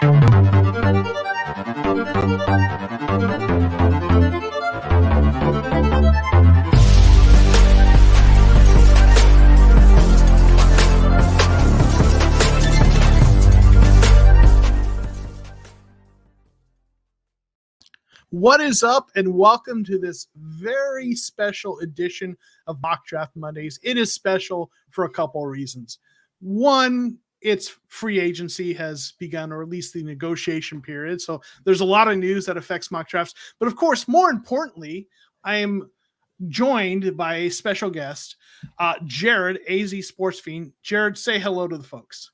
What is up, and welcome to this very special edition of Mock Draft Mondays. It is special for a couple of reasons. One, its free agency has begun, or at least the negotiation period. So there's a lot of news that affects mock drafts. But of course, more importantly, I am joined by a special guest, Jared, AZ Sports Fiend. Jared, say hello to the folks.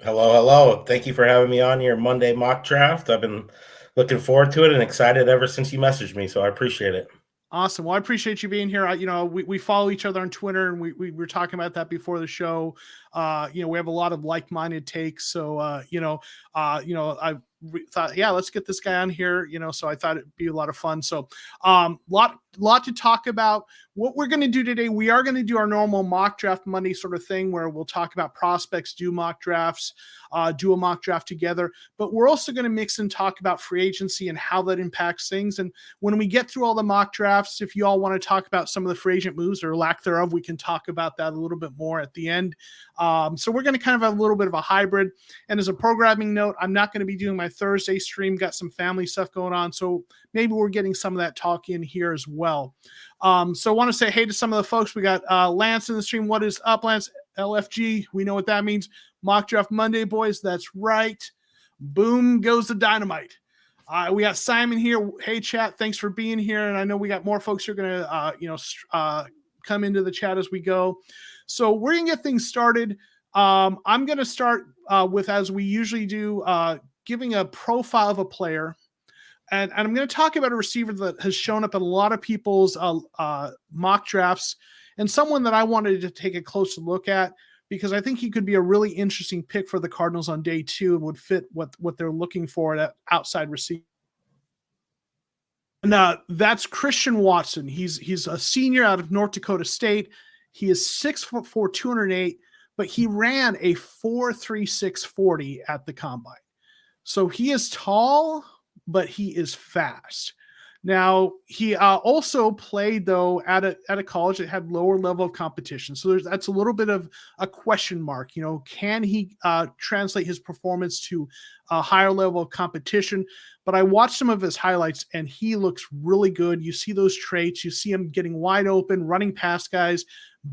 Hello. Thank you for having me on your Monday mock draft. I've been looking forward to it and excited ever since you messaged me, so I appreciate it. Awesome. Well, I appreciate you being here. We follow each other on Twitter, and we were talking about that before the show. We have a lot of like-minded takes. So, I thought, yeah, let's get this guy on here. So I thought it'd be a lot of fun. So, lot to talk about. What we're going to do today, we are going to do our normal mock draft Monday sort of thing where we'll talk about prospects, do mock drafts, do a mock draft together. But we're also going to mix and talk about free agency and how that impacts things. And when we get through all the mock drafts, if you all want to talk about some of the free agent moves or lack thereof, we can talk about that a little bit more at the end. So we're going to kind of have a little bit of a hybrid. And as a programming note, I'm not going to be doing my Thursday stream. Got some family stuff going on. So maybe we're getting some of that talk in here as well. So I want to say hey to some of the folks. We got Lance in the stream. What is up, Lance? LFG. We know what that means. Mock Draft Monday, boys. That's right. Boom goes the dynamite. We got Simon here. Hey, chat. Thanks for being here. And I know we got more folks who are going to, come into the chat as we go. So we're going to get things started. I'm going to start with, as we usually do, giving a profile of a player. And I'm going to talk about a receiver that has shown up in a lot of people's mock drafts, and someone that I wanted to take a closer look at because I think he could be a really interesting pick for the Cardinals on day 2 and would fit what they're looking for at outside receiver. And that's Christian Watson. He's a senior out of North Dakota State. He is 6'4", 208, but he ran a 4.36 40 at the combine. So he is tall, but he is fast. Now, he also played, though, at a college that had lower level of competition. So that's a little bit of a question mark. Can he translate his performance to a higher level of competition? But I watched some of his highlights, and he looks really good. You see those traits. You see him getting wide open, running past guys,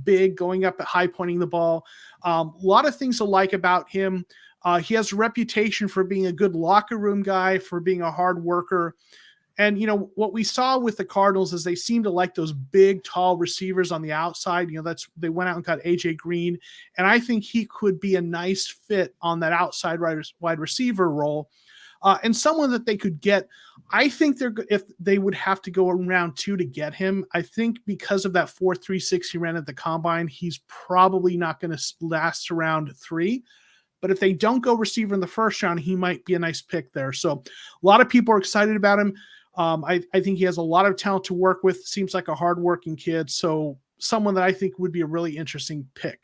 big, going up at high, pointing the ball. A lot of things to like about him. He has a reputation for being a good locker room guy, for being a hard worker. And, what we saw with the Cardinals is they seem to like those big, tall receivers on the outside. They went out and got AJ Green. And I think he could be a nice fit on that outside wide receiver role. And someone that they could get. I think if they would have to go in round 2 to get him. I think because of that 4.36 he ran at the combine, he's probably not going to last around 3. But if they don't go receiver in the first round, he might be a nice pick there. So a lot of people are excited about him. I think he has a lot of talent to work with. Seems like a hardworking kid. So someone that I think would be a really interesting pick.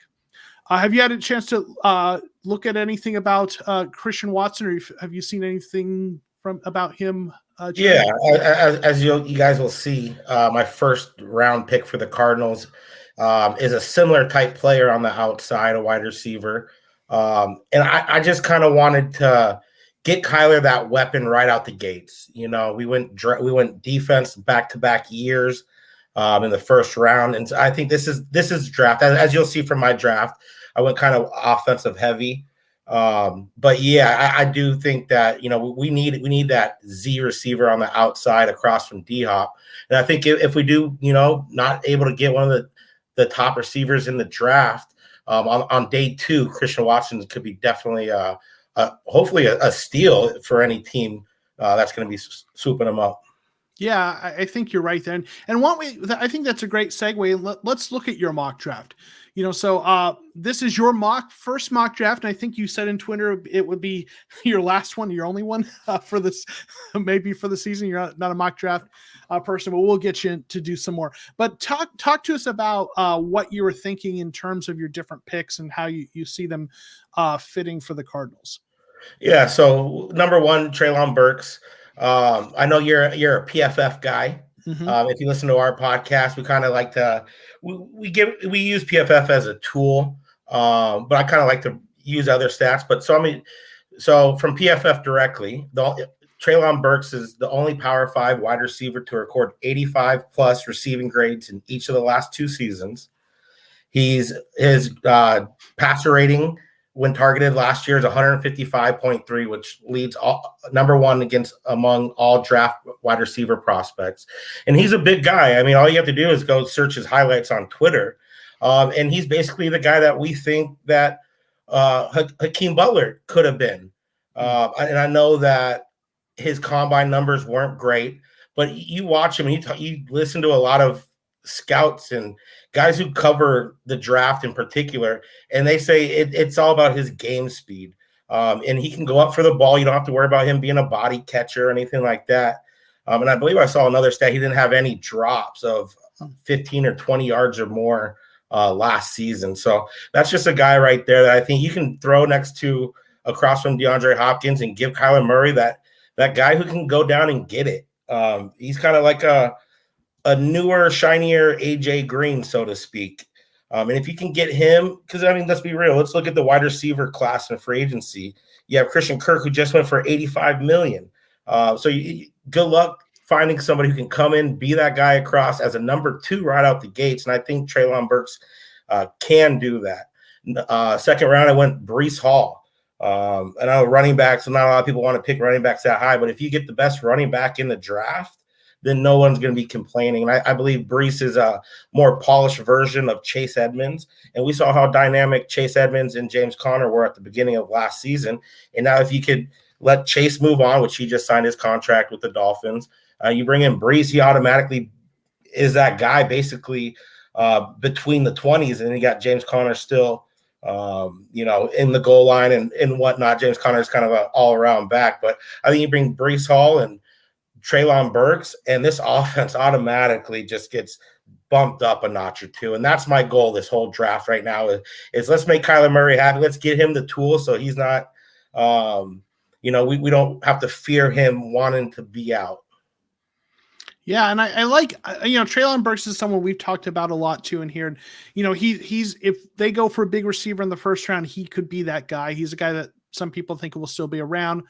Have you had a chance to look at anything about Christian Watson, or have you seen anything about him? Yeah, as you guys will see, my first round pick for the Cardinals is a similar type player on the outside, a wide receiver. And I just kind of wanted to get Kyler that weapon right out the gates. We went defense back-to-back years in the first round, and I think this is draft. As you'll see from my draft, I went kind of offensive heavy. But yeah, I do think that we need that Z receiver on the outside across from D-Hop, and I think if we do not able to get one of the top receivers in the draft. On day 2, Christian Watson could be definitely hopefully a steal for any team that's going to be swooping him up. Yeah, I think you're right there. And I think that's a great segue. Let's look at your mock draft. So this is your first mock draft, and I think you said in Twitter it would be your last one, your only one for this, maybe for the season. You're not a mock draft person, but we'll get you to do some more. But talk to us about what you were thinking in terms of your different picks and how you see them fitting for the Cardinals. Yeah. So number one, Treylon Burks. I know you're a PFF guy. Mm-hmm. If you listen to our podcast, we kind of like to we use PFF as a tool, but I kind of like to use other stats. But so from PFF directly, Treylon Burks is the only Power 5 wide receiver to record 85 plus receiving grades in each of the last 2 seasons. His passer rating when targeted last year is 155.3, which leads number one among all draft wide receiver prospects. And he's a big guy. I mean, all you have to do is go search his highlights on Twitter. And he's basically the guy that we think that Hakeem Butler could have been. And I know that his combine numbers weren't great, but you watch him and you listen to a lot of scouts and guys who cover the draft in particular, and they say it's all about his game speed. And he can go up for the ball. You don't have to worry about him being a body catcher or anything like that. And I believe I saw another stat. He didn't have any drops of 15 or 20 yards or more last season. So that's just a guy right there that I think you can throw across from DeAndre Hopkins and give Kyler Murray that guy who can go down and get it. He's kind of like a newer, shinier AJ Green, so to speak. And if you can get him, because I mean, let's be real. Let's look at the wide receiver class in free agency. You have Christian Kirk, who just went for $85 million. So good luck finding somebody who can come in, be that guy across as a number 2 right out the gates. And I think Treylon Burks can do that. Second round, I went Breece Hall. I know running backs, so not a lot of people want to pick running backs that high, but if you get the best running back in the draft, then no one's going to be complaining. And I believe Breece is a more polished version of Chase Edmonds. And we saw how dynamic Chase Edmonds and James Conner were at the beginning of last season. And now if you could let Chase move on, which he just signed his contract with the Dolphins, you bring in Breece, he automatically is that guy basically between the 20s. And you got James Conner still, in the goal line and whatnot. James Conner is kind of an all-around back. But I think you bring Breece Hall and Treylon Burks, and this offense automatically just gets bumped up a notch or two. And that's my goal this whole draft right now is let's make Kyler Murray happy. Let's get him the tools so he's not, we don't have to fear him wanting to be out. Yeah, and I like, Treylon Burks is someone we've talked about a lot too in here. And, he's if they go for a big receiver in the first round, he could be that guy. He's a guy that some people think will still be around.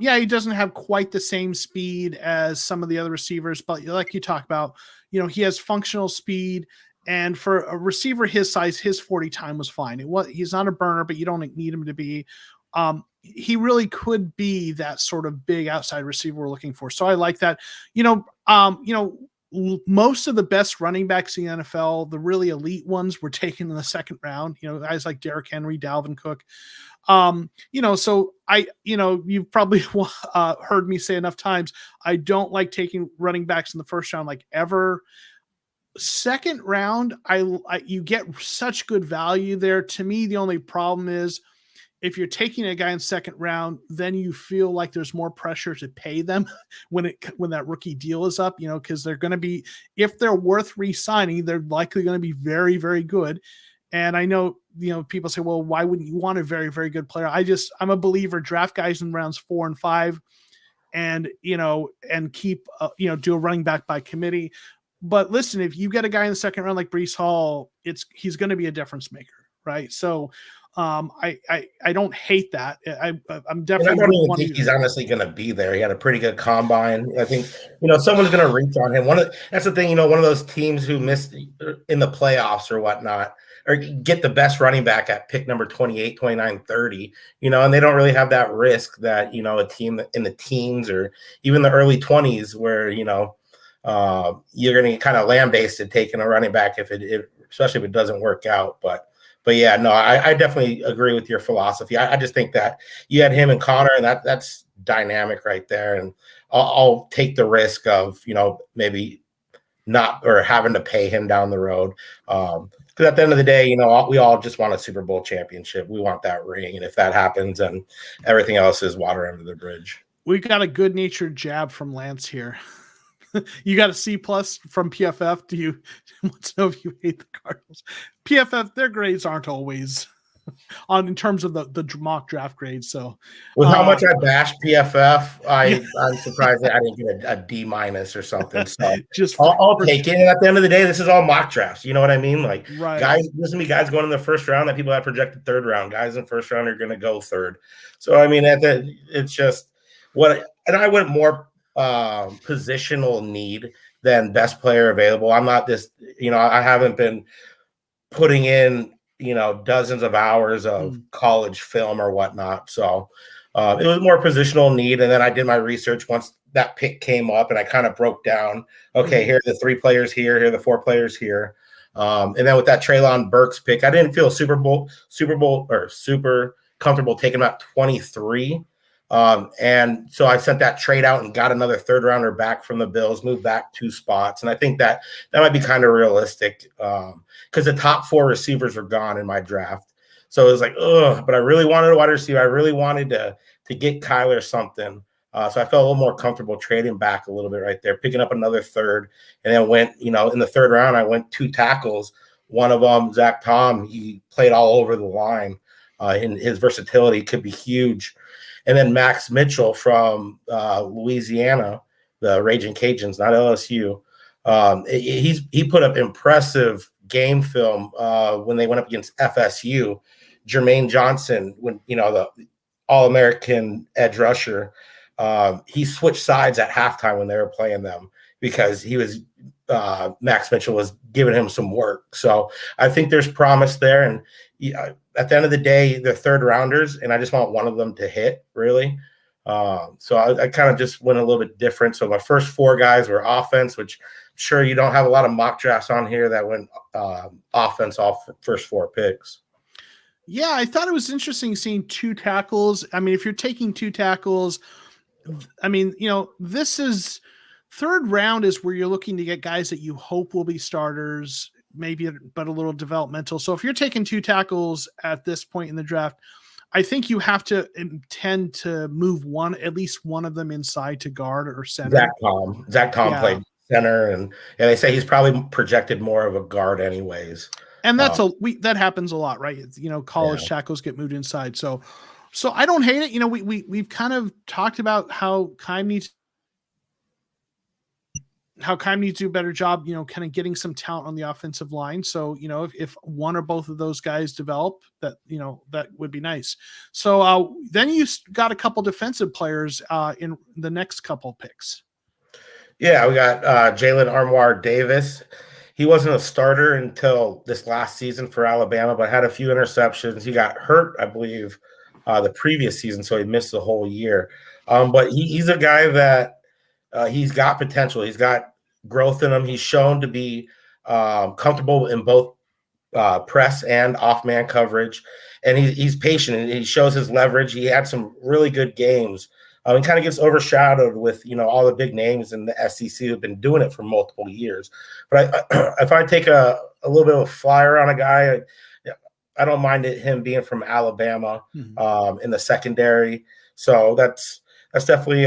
He doesn't have quite the same speed as some of the other receivers, but like you talk about, he has functional speed. And for a receiver his size, his 40 time was fine. He's not a burner, but you don't need him to be. He really could be that sort of big outside receiver we're looking for. So I like that. Most of the best running backs in the NFL, the really elite ones, were taken in the second round. Guys like Derrick Henry, Dalvin Cook. So you've probably heard me say enough times, I don't like taking running backs in the first round, like ever. Second round, you get such good value there. To me, the only problem is if you're taking a guy in second round, then you feel like there's more pressure to pay them when that rookie deal is up, because they're going to be, if they're worth re-signing, they're likely going to be very, very good. And I know, people say, well, why wouldn't you want a very, very good player? I'm a believer, draft guys in rounds 4 and 5 and, and keep, do a running back by committee. But listen, if you get a guy in the second round like Breece Hall, he's going to be a difference maker. Right. So I don't hate that. I'm definitely. And I don't even think he's honestly going to be there. He had a pretty good combine. I think someone's going to reach on him. That's the thing. One of those teams who missed in the playoffs or whatnot, or get the best running back at pick number 28, 29, 30. And they don't really have that risk that a team in the teens or even the early 20s where you're going to kind of lambasted taking a running back especially if it doesn't work out, But yeah, no, I definitely agree with your philosophy. I just think that you had him and Connor, and that's dynamic right there. And I'll take the risk of maybe not or having to pay him down the road. Because at the end of the day, we all just want a Super Bowl championship. We want that ring, and if that happens, then everything else is water under the bridge. We got a good-natured jab from Lance here. You got a C+ from PFF. Do you want to know if you hate the Cardinals? PFF, their grades aren't always on in terms of the mock draft grades. So with how much I bashed PFF, yeah, I'm surprised that I didn't get a D minus or something. So just I'll take it. And at the end of the day, this is all mock drafts. You know what I mean? Like right. guys, there's gonna be guys going in the first round that people have projected third round. Guys in first round are gonna go third. So I mean, it's just and I went more positional need than best player available. I'm not this, I haven't been putting in, dozens of hours of college film or whatnot. So it was more positional need. And then I did my research once that pick came up and I kind of broke down, okay, here are the 3 players here are the 4 players here. And then with that Treylon Burks pick, I didn't feel super comfortable taking him at 23. And so I sent that trade out and got another third rounder back from the Bills, moved back 2 spots. And I think that might be kind of realistic because the top 4 receivers were gone in my draft. So it was like, but I really wanted a wide receiver. I really wanted to get Kyler something. So I felt a little more comfortable trading back a little bit right there, picking up another third, and then went, in the third round, I went 2 tackles. One of them, Zach Tom, he played all over the line. And his versatility could be huge. And then Max Mitchell from Louisiana, the Raging Cajuns, not LSU. He put up impressive game film when they went up against FSU. Jermaine Johnson, when the All-American edge rusher, he switched sides at halftime when they were playing them because he was Max Mitchell was giving him some work. So I think there's promise there. And at the end of the day, they're third rounders, and I just want one of them to hit, really. So I kind of just went a little bit different. So my first 4 guys were offense, which I'm sure you don't have a lot of mock drafts on here that went offense off first 4 picks. Yeah, I thought it was interesting seeing 2 tackles. I mean, if you're taking 2 tackles, I mean, this is third round is where you're looking to get guys that you hope will be starters, maybe, but a little developmental. So if you're taking 2 tackles at this point in the draft, I think you have to intend to move at least one of them inside to guard or center. Zach Tom played center, and they say he's probably projected more of a guard anyways. And that's that happens a lot, right? College tackles get moved inside. So I don't hate it. We've kind of talked about how Keim needs to do a better job, kind of getting some talent on the offensive line. So, if one or both of those guys develop, that, that would be nice. So then you got a couple defensive players in the next couple picks. Yeah, we got Jalen Armoire Davis. He wasn't a starter until this last season for Alabama, but had a few interceptions. He got hurt, I believe, the previous season, so he missed the whole year. But he's a guy that he's got potential. He's got growth in him. He's shown to be comfortable in both press and off-man coverage, and he's patient, and he shows his leverage. He had some really good games. He kind of gets overshadowed with all the big names in the SEC who've been doing it for multiple years. But if I take a little bit of a flyer on a guy, I don't mind him being from Alabama in the secondary. So that's definitely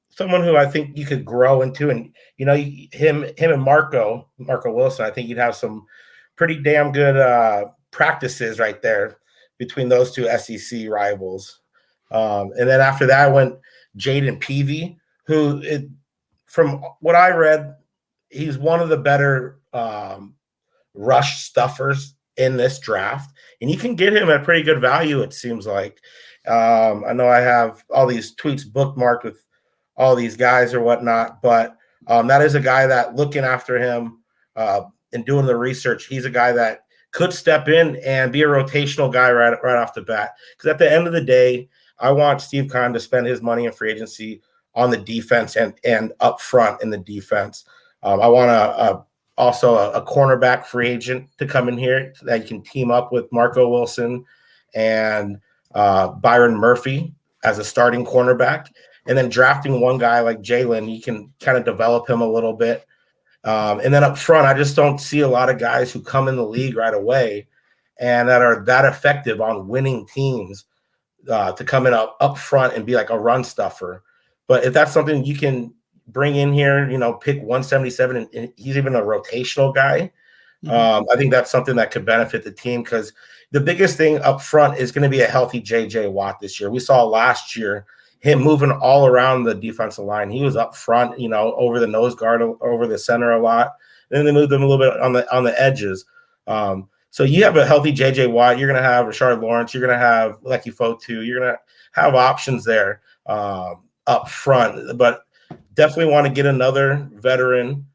someone who I think you could grow into. And him and Marco Wilson, I think you'd have some pretty damn good practices right there between those 2 SEC rivals. And then after that, I went Jaden Peavy, who, from what I read, he's one of the better rush stuffers in this draft. And you can get him at pretty good value, it seems like. I know I have all these tweets bookmarked with all these guys or whatnot, but that is a guy that, looking after him and doing the research, he's a guy that could step in and be a rotational guy right off the bat. Because at the end of the day, I want Steve Keim to spend his money in free agency on the defense and up front in the defense. I want also a cornerback free agent to come in here that you can team up with Marco Wilson and Byron Murphy as a starting cornerback. And then drafting one guy like Jalen, you can kind of develop him a little bit. And then up front, I just don't see a lot of guys who come in the league right away and that are that effective on winning teams to come in up front and be like a run stuffer. But if that's something you can bring in here, pick 177, and he's even a rotational guy, I think that's something that could benefit the team because the biggest thing up front is going to be a healthy J.J. Watt this year. We saw last year him moving all around the defensive line. He was up front, over the nose guard, over the center a lot. And then they moved him a little bit on the edges. So you have a healthy J.J. Watt. You're going to have Rashard Lawrence. You're going to have Lecky Fotu. You're going to have options there up front. But definitely want to get another veteran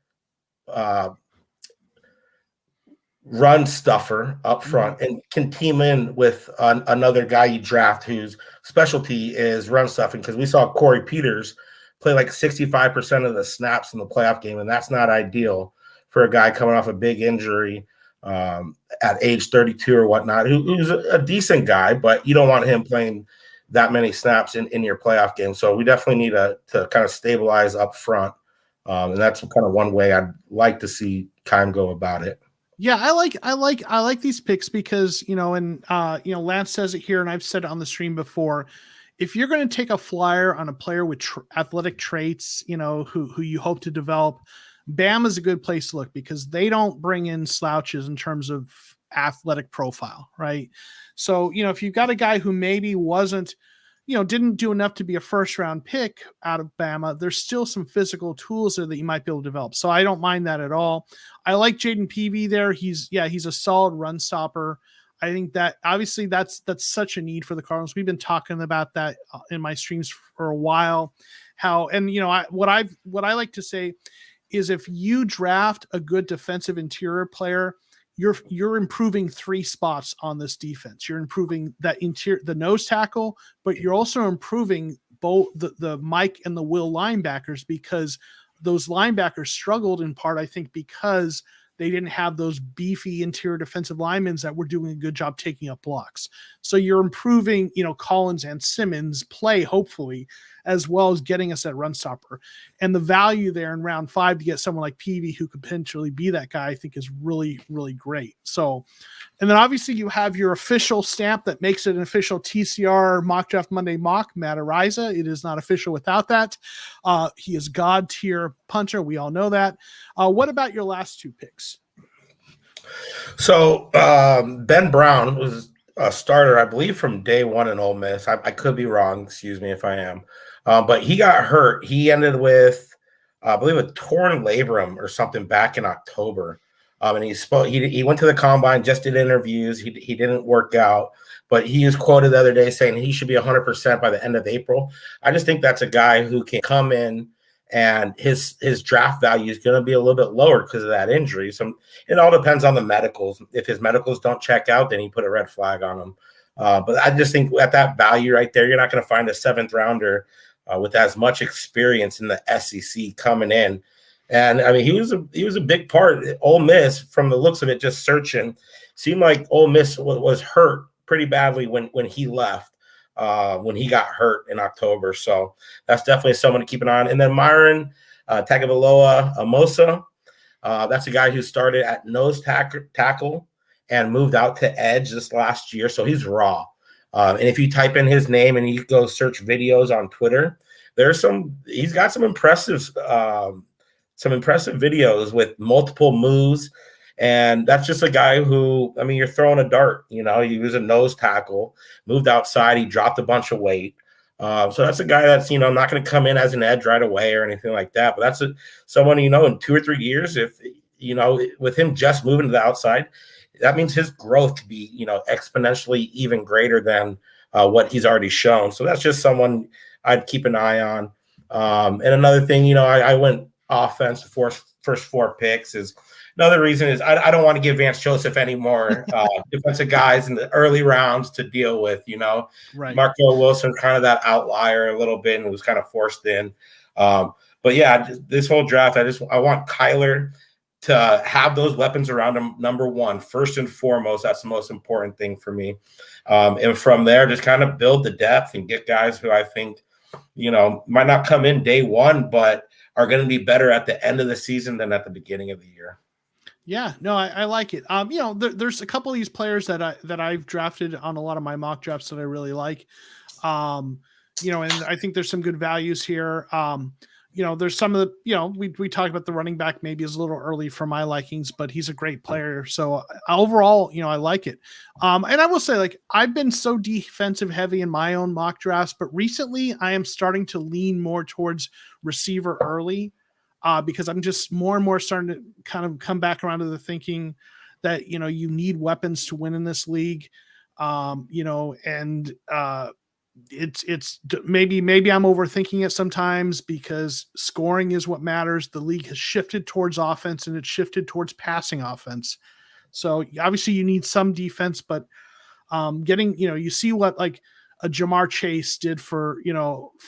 run stuffer up front and can team in with another guy you draft whose specialty is run stuffing, because we saw Corey Peters play like 65% of the snaps in the playoff game, and that's not ideal for a guy coming off a big injury at age 32 or whatnot, who's a decent guy, but you don't want him playing that many snaps in your playoff game. So we definitely need to kind of stabilize up front, and that's kind of one way I'd like to see Keim go about it. Yeah, I like these picks because, Lance says it here and I've said it on the stream before. If you're going to take a flyer on a player with athletic traits, who you hope to develop, Bama is a good place to look because they don't bring in slouches in terms of athletic profile, right? So, if you've got a guy who maybe wasn't, didn't do enough to be a first round pick out of Bama, there's still some physical tools there that you might be able to develop. So I don't mind that at all. I like Jaden Peavy there. He's a solid run stopper. I think that obviously that's such a need for the Cardinals. We've been talking about that in my streams for a while. What I like to say is if you draft a good defensive interior player, you're improving 3 spots on this defense. You're improving the nose tackle, but you're also improving both the Mike and the Will linebackers, because those linebackers struggled in part, I think, because they didn't have those beefy interior defensive linemen that were doing a good job taking up blocks. So you're improving, Collins and Simmons play, hopefully, as well as getting us that run stopper. And the value there in round 5 to get someone like Peavy who could potentially be that guy, I think is really, really great. So, and then obviously you have your official stamp that makes it an official TCR Mock Draft Monday mock, Matt Ariza. It is not official without that. He is God tier punter. We all know that. What about your last 2 picks? So Ben Brown was a starter, I believe, from day one in Ole Miss. I could be wrong. Excuse me if I am. But he got hurt. He ended with, I believe, a torn labrum or something back in October. And he went to the combine, just did interviews. He didn't work out, but he was quoted the other day saying he should be 100% by the end of April. I just think that's a guy who can come in, and his draft value is going to be a little bit lower because of that injury. So it all depends on the medicals. If his medicals don't check out, then he put a red flag on him. But I just think at that value right there, you're not going to find a 7th rounder with as much experience in the SEC coming in. And I mean, he was a big part. Ole Miss, from the looks of it, just searching, seemed like Ole Miss was hurt pretty badly when he left, when he got hurt in October. So that's definitely someone to keep an eye on. And then Myron Tagovailoa Amosa, that's a guy who started at nose tackle and moved out to edge this last year. So he's raw. And if you type in his name and you go search videos on Twitter, he's got some impressive videos with multiple moves. And that's just a guy who, I mean, you're throwing a dart, he was a nose tackle, moved outside. He dropped a bunch of weight. So that's a guy that's, not going to come in as an edge right away or anything like that. But that's someone, in 2 or 3 years, if, with him just moving to the outside, that means his growth could be, exponentially even greater than what he's already shown. So that's just someone I'd keep an eye on. And another thing, I went offense first 4 picks is another reason is I don't want to give Vance Joseph any more defensive guys in the early rounds to deal with, Right. Marco Wilson, kind of that outlier a little bit and was kind of forced in. But yeah, this whole draft, I want Kyler to have those weapons around him. Number one, first and foremost, that's the most important thing for me. And from there, just kind of build the depth and get guys who I think, might not come in day one, but are going to be better at the end of the season than at the beginning of the year. Yeah, no, I like it. There's a couple of these players that I've drafted on a lot of my mock drafts that I really like. And I think there's some good values here. there's some of the, we talked about the running back maybe is a little early for my likings, but he's a great player. So overall, I like it. And I will say, like, I've been so defensive heavy in my own mock drafts, but recently I am starting to lean more towards receiver early because I'm just more and more starting to kind of come back around to the thinking that, you need weapons to win in this league. It's maybe I'm overthinking it sometimes because scoring is what matters. The league has shifted towards offense and it's shifted towards passing offense. So obviously you need some defense, but getting, you see what like a Jamar Chase did for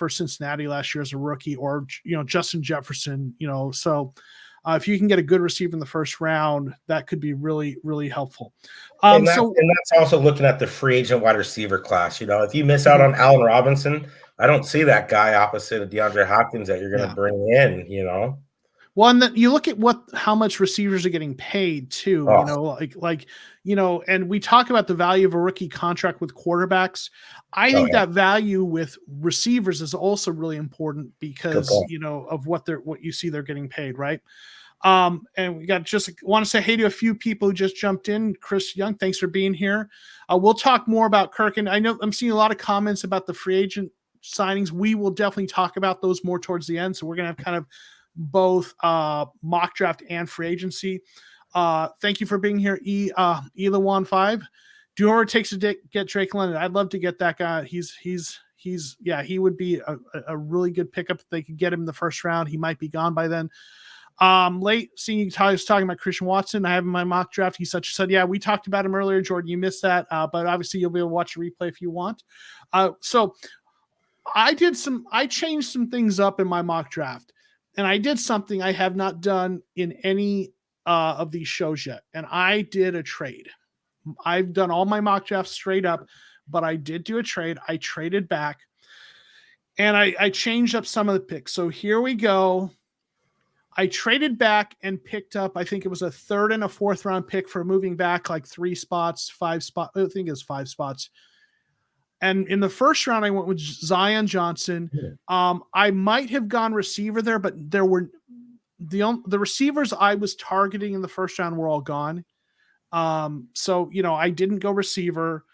Cincinnati last year as a rookie, or, Justin Jefferson, so if you can get a good receiver in the first round, that could be really, really helpful. And that's also looking at the free agent wide receiver class. If you miss out on Allen Robinson, I don't see that guy opposite of DeAndre Hopkins that you're going to bring in. Well, and then you look at how much receivers are getting paid too. And we talk about the value of a rookie contract with quarterbacks. I think that value with receivers is also really important because of what you see they're getting paid, right? And we got want to say hey to a few people who just jumped in. Chris Young, thanks for being here. We'll talk more about Kirk, and I know I'm seeing a lot of comments about the free agent signings. We will definitely talk about those more towards the end. So we're gonna have kind of both mock draft and free agency. Thank you for being here, Elawan5. Do whoever it takes to get Drake London. I'd love to get that guy. He would be a really good pickup if they could get him in the first round. He might be gone by then. Late seeing you was talking about Christian Watson. I have in my mock draft. He's such a stud. Yeah, we talked about him earlier, Jordan. You missed that, but obviously you'll be able to watch a replay if you want. So I changed some things up in my mock draft, and I did something I have not done in any of these shows yet. And I did a trade. I've done all my mock drafts straight up, but I did do a trade. I traded back, and I changed up some of the picks. So here we go. I traded back and picked up, I think it was a third and a fourth round pick for moving back like 5 spots. I think it was 5 spots. And in the first round, I went with Zion Johnson. I might have gone receiver there, but there were the receivers I was targeting in the first round were all gone. So, I didn't go receiver.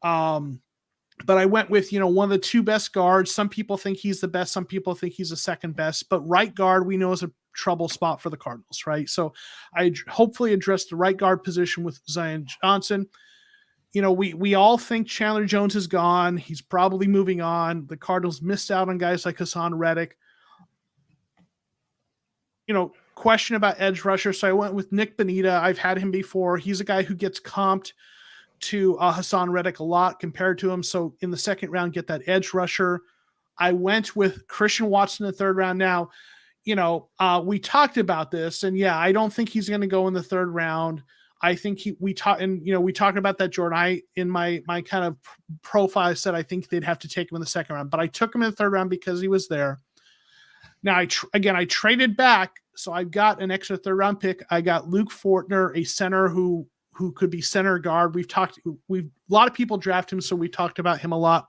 But I went with, one of the 2 best guards. Some people think he's the best. Some people think he's the second best. But right guard, we know, is a trouble spot for the Cardinals, right? So I hopefully addressed the right guard position with Zion Johnson. We all think Chandler Jones is gone. He's probably moving on. The Cardinals missed out on guys like Hassan Reddick. Question about edge rusher. So I went with Nick Bonita. I've had him before. He's a guy who gets comped to Hassan Reddick a lot compared to him. So in the second round, get that edge rusher. I went with Christian Watson in the third round. Now, we talked about this, and I don't think he's going to go in the third round. I think we talked about that, Jordan. In my kind of profile said I think they'd have to take him in the second round, but I took him in the third round because he was there. Now I traded back, so I got an extra third round pick. I got Luke Fortner, a center who could be center guard. A lot of people draft him, so we talked about him a lot.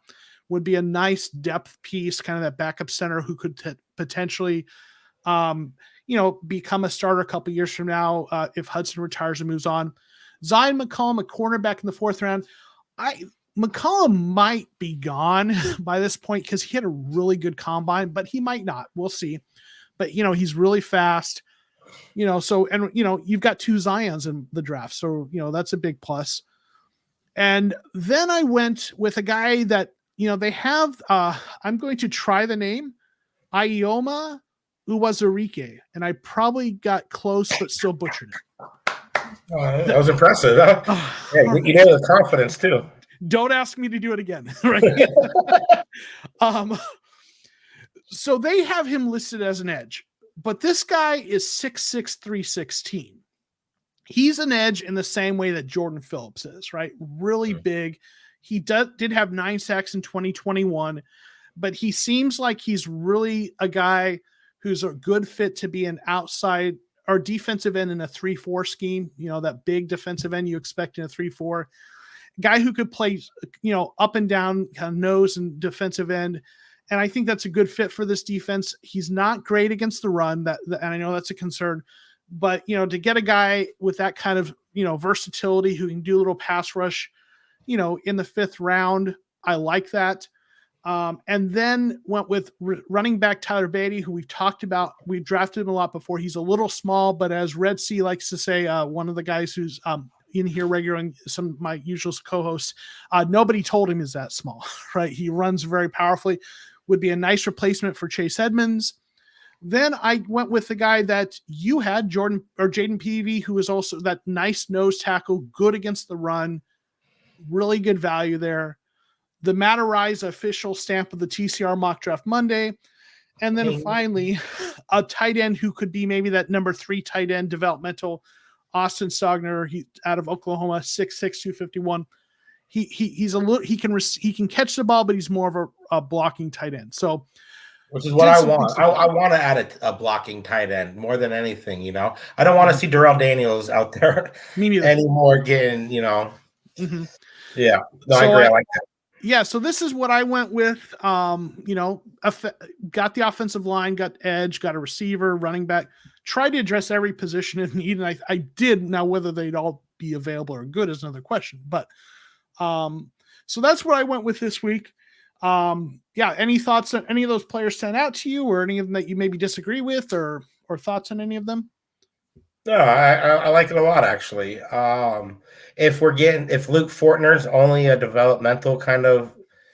Would be a nice depth piece, kind of that backup center who could potentially, become a starter a couple years from now if Hudson retires and moves on. Zion McCollum, a cornerback in the fourth round. McCollum might be gone by this point because he had a really good combine, but he might not. We'll see. But he's really fast. You've got 2 Zions in the draft, so that's a big plus. And then I went with a guy that they have. I'm going to try the name Ioma Uwazurike, and I probably got close, but still butchered it. Oh, that was impressive. You know the confidence too. Don't ask me to do it again, right? So they have him listed as an edge, but this guy is 6'6", 316. He's an edge in the same way that Jordan Phillips is, right? Really big. He did have 9 sacks in 2021, but he seems like he's really a guy who's a good fit to be an outside or defensive end in a 3-4 scheme. That big defensive end you expect in a 3-4. Guy who could play, up and down, kind of nose and defensive end. And I think that's a good fit for this defense. He's not great against the run, and I know that's a concern. But, to get a guy with that kind of, versatility who can do a little pass rush, in the 5th round, I like that. And then went with running back Tyler Beatty, who we've talked about. We've drafted him a lot before. He's a little small, but as Red Sea likes to say, one of the guys who's in here regularly, some of my usual co-hosts, nobody told him he's that small, right? He runs very powerfully, would be a nice replacement for Chase Edmonds. Then I went with the guy that you had, Jaden Peavy, who is also that nice nose tackle, good against the run, really good value there. The Matt Araiza official stamp of the TCR Mock Draft Monday. And then finally, a tight end who could be maybe that number 3 tight end developmental, Austin Stogner, he out of Oklahoma, 6'6", 251. He's a little, he can catch the ball, but he's more of a blocking tight end. So, which is what I want. I want to add a blocking tight end more than anything. I don't want to see Darrell Daniels out there anymore getting. Mm-hmm. Yeah, no, I agree. I like that. Yeah, so this is what I went with. Got the offensive line, got edge, got a receiver, running back. Tried to address every position in need, and I did. Now, whether they'd all be available or good is another question. But so that's what I went with this week. Any thoughts on any of those players stand out to you, or any of them that you maybe disagree with, or thoughts on any of them? No, I like it a lot, actually. If Luke Fortner's only a developmental kind of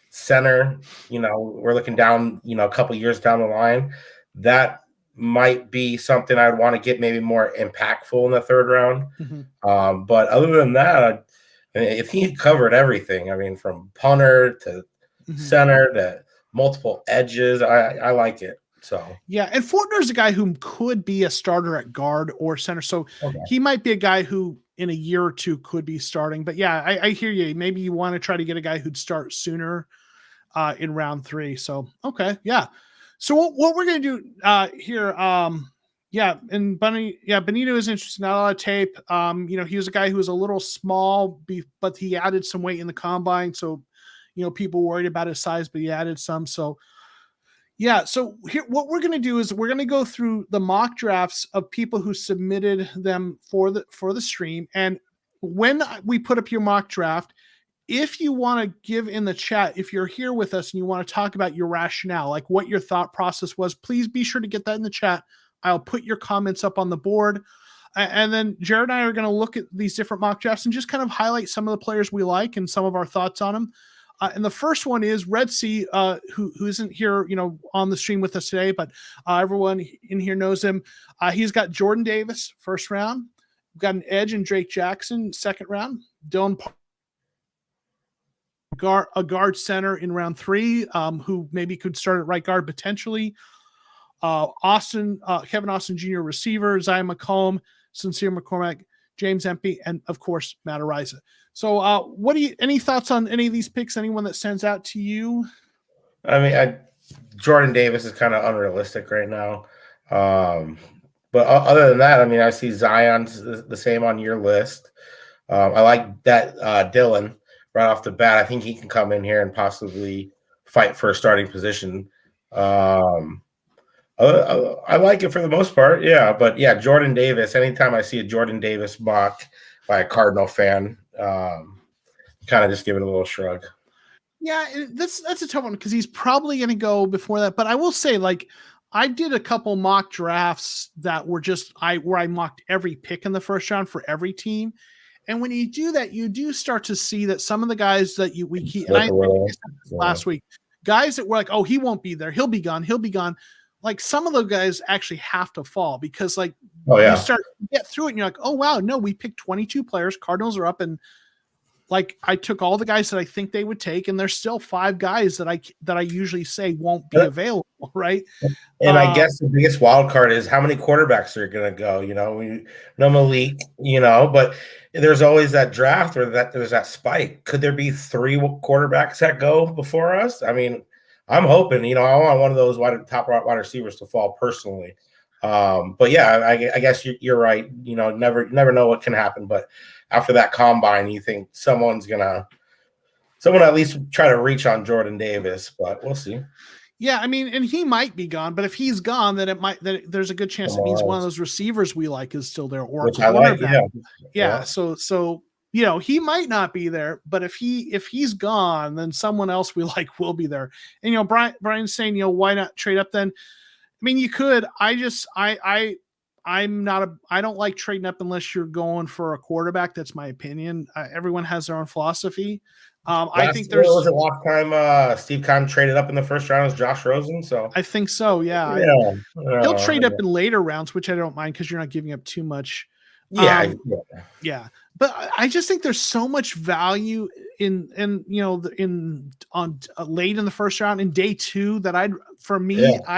center, we're looking down, a couple years down the line, that might be something I'd want to get maybe more impactful in the 3rd round. Mm-hmm. But other than that, if he covered everything, from punter to center to multiple edges, I like it. So yeah, and Fortner's a guy who could be a starter at guard or center. So he might be a guy who in a year or two could be starting. But yeah, I hear you. Maybe you want to try to get a guy who'd start sooner in round 3. So okay, yeah. So what we're gonna do here, and Benito is interesting. Not a lot of tape. He was a guy who was a little small, but he added some weight in the combine. So people worried about his size, but he added some. So. Yeah, so here, what we're going to do is we're going to go through the mock drafts of people who submitted them for the stream. And when we put up your mock draft, if you want to give in the chat, if you're here with us and you want to talk about your rationale, like what your thought process was, please be sure to get that in the chat. I'll put your comments up on the board. And then Jared and I are going to look at these different mock drafts and just kind of highlight some of the players we like and some of our thoughts on them. And the first one is Red Sea, who isn't here, on the stream with us today, but everyone in here knows him. He's got Jordan Davis, 1st round. We've got an edge in Drake Jackson, 2nd round. Dylan a guard center in round 3, who maybe could start at right guard potentially. Kevin Austin Jr. receiver, Zion McCollum, Sincere McCormack, James Empey, and of course Matt Araiza. So, any thoughts on any of these picks? Anyone that stands out to you? Jordan Davis is kind of unrealistic right now. But other than that, I see Zion's the same on your list. I like that Dylan right off the bat. I think he can come in here and possibly fight for a starting position. I like it for the most part, yeah. But yeah, Jordan Davis. Anytime I see a Jordan Davis mock by a Cardinal fan, kind of just give it a little shrug. Yeah, that's a tough one because he's probably going to go before that. But I will say, I did a couple mock drafts that were where I mocked every pick in the 1st round for every team. And when you do that, you do start to see that some of the guys that we keep, and I last week, guys that were like, oh, he won't be there. He'll be gone. Like some of the guys actually have to fall because you start to get through it and you're like, oh, wow, no, we picked 22 players. Cardinals are up. And I took all the guys that I think they would take. And there's still 5 guys that I usually say won't be available. Right. And I guess the biggest wild card is how many quarterbacks are going to go, no Malik, but there's always that draft or there's that spike. Could there be 3 quarterbacks that go before us? I'm hoping, I want one of those top wide receivers to fall personally. But yeah, I guess you're right. Never know what can happen. But after that combine, you think someone at least try to reach on Jordan Davis, but we'll see. Yeah, I mean, and he might be gone, but if he's gone, then there's a good chance it means one of those receivers we like is still there, or a cornerback. Yeah. So he might not be there, but if he's gone, then someone else we like will be there. And Brian's saying, why not trade up then? I mean, you could. I don't like trading up unless you're going for a quarterback. That's my opinion. Everyone has their own philosophy. I think was it last time Steve Kahn traded up in the first round was Josh Rosen. So I think so. Yeah. He'll trade up in later rounds, which I don't mind because you're not giving up too much. Yeah. But I just think there's so much value in late in the first round in day 2 that I'd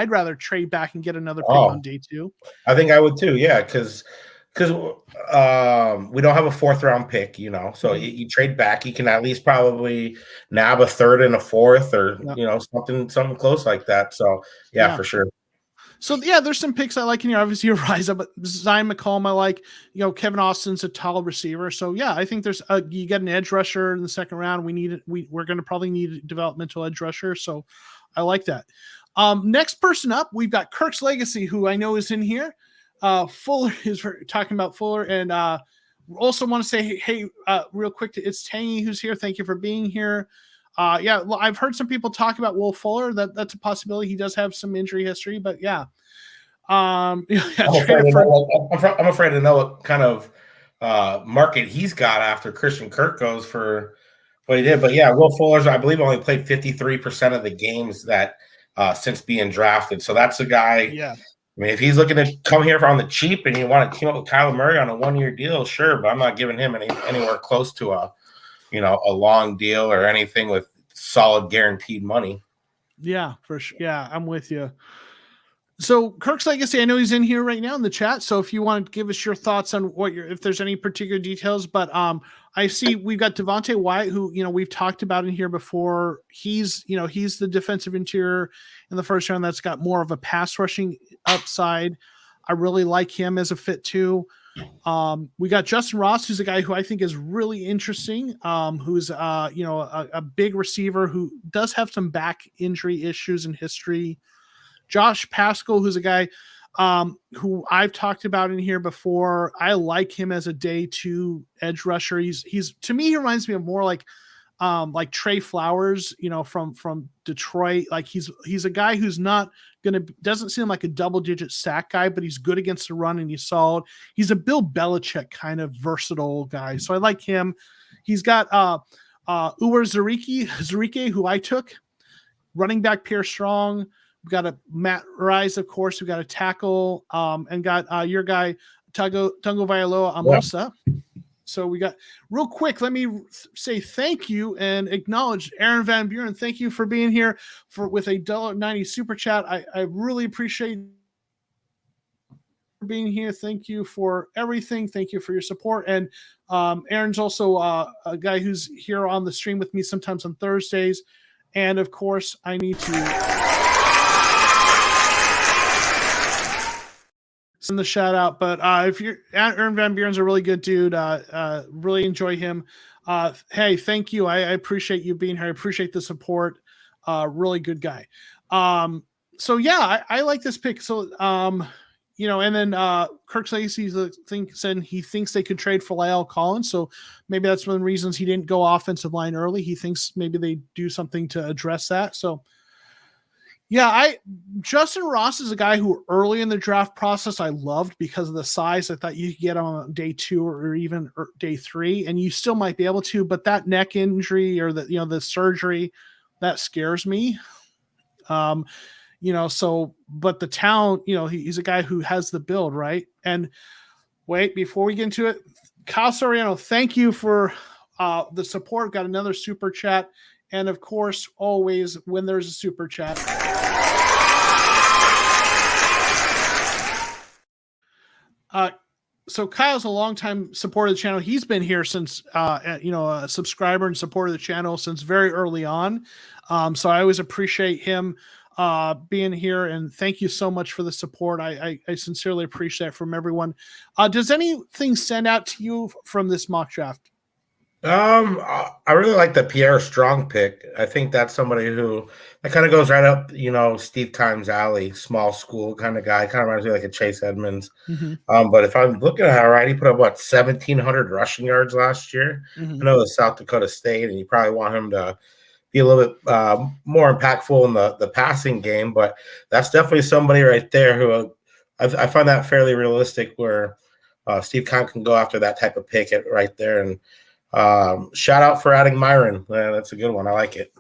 rather trade back and get another pick on day 2. I think I would too. Yeah. Cause we don't have a 4th round pick, so you trade back, you can at least probably nab a 3rd and a 4th or, something close like that. So for sure. So there's some picks I like in here. Obviously, Rise Up, Zion McCollum I like. Kevin Austin's a tall receiver. So I think there's you get an edge rusher in the 2nd round. We're going to probably need a developmental edge rusher. So I like that. Next person up, we've got Kirk's Legacy, who I know is in here. Fuller is talking about Fuller, and also want to say hey real quick it's Tangy who's here. Thank you for being here. I've heard some people talk about Will Fuller. That's a possibility. He does have some injury history, but I'm afraid to know what kind of market he's got after Christian Kirk goes for what he did. But Will Fuller's, I believe, only played 53% of the games that since being drafted. So that's a guy. Yeah. I mean, if he's looking to come here on the cheap and you want to team up with Kyler Murray on a 1-year deal, sure, but I'm not giving him anywhere close to a long deal or anything with solid guaranteed money. Yeah, for sure. Yeah, I'm with you. So Kirk's Legacy, I know he's in here right now in the chat. So if you want to give us your thoughts on if there's any particular details, but I see we've got Devontae Wyatt, who we've talked about in here before. He's the defensive interior in the first round that's got more of a pass rushing upside. I really like him as a fit too. We got Justin Ross, who's a guy who I think is really interesting. Who's a big receiver who does have some back injury issues in history. Josh Pascal, who's a guy who I've talked about in here before. I like him as a day 2 edge rusher. He's to me, he reminds me of more like Trey Flowers, from Detroit. Like he's a guy who's doesn't seem like a double-digit sack guy, but he's good against the run and he's solid. He's a Bill Belichick kind of versatile guy. So I like him. He's got Uwer Zurike, who I took. Running back Pierre Strong. We've got a Matt Rise, of course. We've got a tackle, and got your guy, Tungo Vailoa Amosa. Yeah. So we got real quick. Let me say thank you and acknowledge Aaron Van Buren. Thank you for being here with a $1.90 super chat. I really appreciate being here. Thank you for everything. Thank you for your support. And Aaron's also a guy who's here on the stream with me sometimes on Thursdays. And of course, I need to send the shout out, but if you're Aaron Van Buren's a really good dude, really enjoy him. Hey, thank you. I appreciate you being here. I appreciate the support. Really good guy. So I like this pick. So, and then Kirk Legacy said he thinks they could trade for La'el Collins. So maybe that's one of the reasons he didn't go offensive line early. He thinks maybe they do something to address that. So Justin Ross is a guy who early in the draft process I loved because of the size. I thought you could get him on day 2 or even day 3, and you still might be able to. But that neck injury or the surgery, that scares me. But the talent, he's a guy who has the build, right? And wait, before we get into it, Kyle Soriano, thank you for the support. Got another super chat. And of course, always when there's a super chat. So Kyle's a longtime supporter of the channel. He's been here since, a subscriber and supporter of the channel since very early on. So I always appreciate him being here, and thank you so much for the support. I sincerely appreciate it from everyone. Does anything stand out to you from this mock draft? I really like the Pierre Strong pick. I think that's somebody who that kind of goes right up, Steve Kime's alley, small school kind of guy. Kind of reminds me like a Chase Edmonds. Mm-hmm. But if I'm looking at it right, he put up 1,700 rushing yards last year. Mm-hmm. I know it's South Dakota State, and you probably want him to be a little bit more impactful in the passing game. But that's definitely somebody right there who I find that fairly realistic, where Steve Kime can go after that type of pick right there. And shout out for adding Myron. That's a good one. I like it.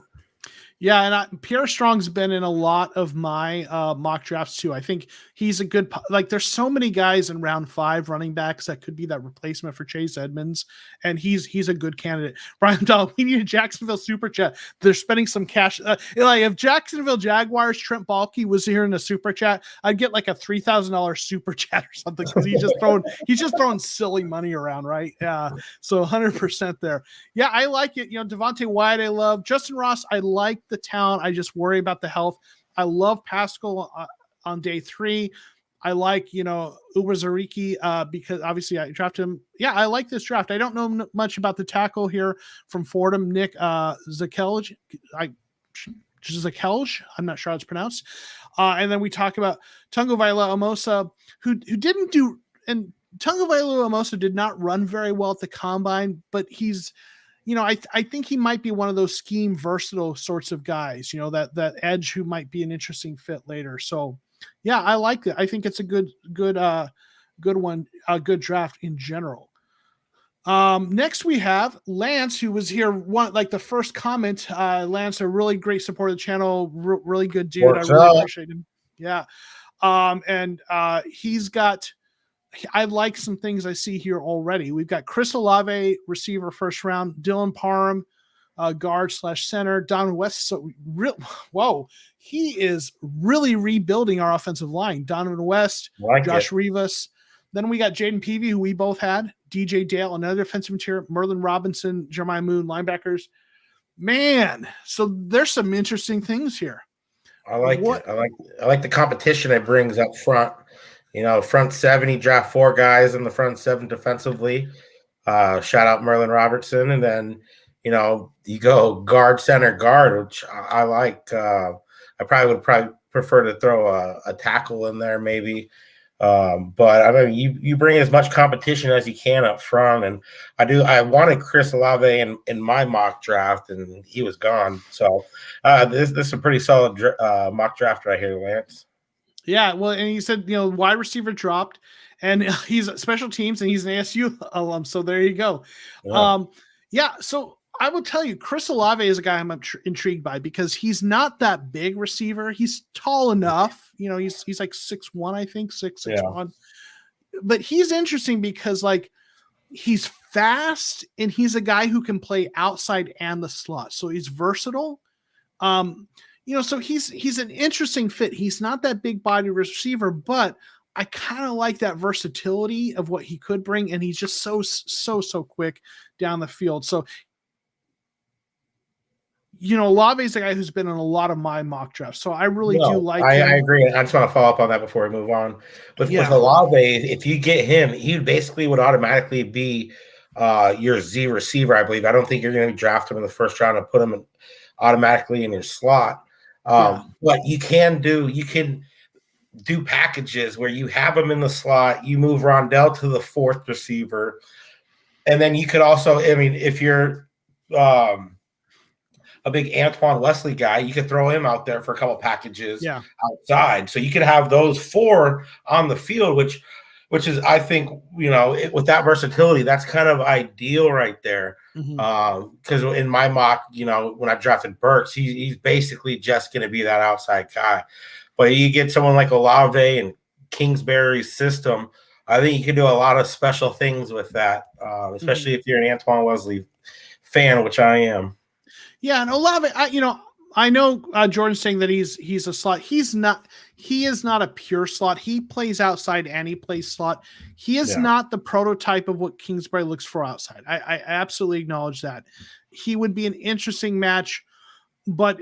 Yeah, and Pierre Strong's been in a lot of my mock drafts too. I think he's a good there's so many guys in round 5 running backs that could be that replacement for Chase Edmonds, and he's a good candidate. Brian Dahl, we need a Jacksonville super chat. They're spending some cash. If Jacksonville Jaguars Trent Baalke was here in a super chat, I'd get like a $3,000 super chat or something, because he's just throwing silly money around, right? Yeah, so 100% there. Yeah, I like it. Devontae Wyatt, I love. Justin Ross, I like the talent. I just worry about the health. I love Pascal on day 3. I like, Ubazariki because obviously I drafted him. Yeah, I like this draft. I don't know much about the tackle here from Fordham, Nick Zakelj. Zakelj, I'm not sure how it's pronounced. And then we talk about Tungo Vailoa-Amosa, who didn't do, and Tungo Vailoa-Amosa did not run very well at the combine, but he's, I think he might be one of those scheme versatile sorts of guys, that edge who might be an interesting fit later. So yeah, I like it. I think it's a good one, a good draft in general. Next we have Lance, who was here the first comment. Lance, a really great support of the channel, really good dude. What's I really up? appreciate him. Yeah. And he's got, I like some things I see here already. We've got Chris Olave, receiver, first round. Dylan Parham, guard/center. Donovan West. So whoa, he is really rebuilding our offensive line. Donovan West, Josh Rivas. Then we got Jaden Peavy, who we both had. DJ Dale, another defensive interior. Merlin Robinson, Jeremiah Moon, linebackers. Man, so there's some interesting things here. I like it. I like the competition it brings up front. Front 7, he draft 4 guys in the front 7 defensively. Shout out Merlin Robertson. And then, you go guard, center, guard, which I like. I would prefer to throw a tackle in there maybe. But I mean, you bring as much competition as you can up front. And I wanted Chris Olave in my mock draft, and he was gone. So this is a pretty solid mock draft right here, Lance. Yeah, well, and he said, wide receiver dropped, and he's special teams, and he's an ASU alum. So there you go. Yeah. So I will tell you, Chris Olave is a guy I'm intrigued by, because he's not that big receiver. He's tall enough. He's like 6'1", I think, 6'1". But he's interesting because he's fast, and he's a guy who can play outside and the slot. So he's versatile. So he's an interesting fit. He's not that big body receiver, but I kind of like that versatility of what he could bring. And he's just so quick down the field. So, Olave is a guy who's been in a lot of my mock drafts. So I really do like him. I agree. I just want to follow up on that before we move on. With Olave, if you get him, he basically would automatically be your Z receiver, I believe. I don't think you're going to draft him in the first round and put him automatically in your slot. But you can do packages where you have him in the slot, you move Rondell to the 4th receiver, and then you could also, if you're a big Antoine Wesley guy, you could throw him out there for a couple packages outside. So you could have those 4 on the field, which is, I think, with that versatility, that's kind of ideal right there. Because in my mock, when I drafted Burks, he's basically just going to be that outside guy. But you get someone like Olave and Kingsbury's system, I think you can do a lot of special things with that, especially if you're an Antoine Wesley fan, which I am. Yeah, and Olave, I know Jordan's saying that he's a slot. He is not a pure slot. He plays outside and he plays slot. He is not the prototype of what Kingsbury looks for outside. I absolutely acknowledge that. He would be an interesting match, but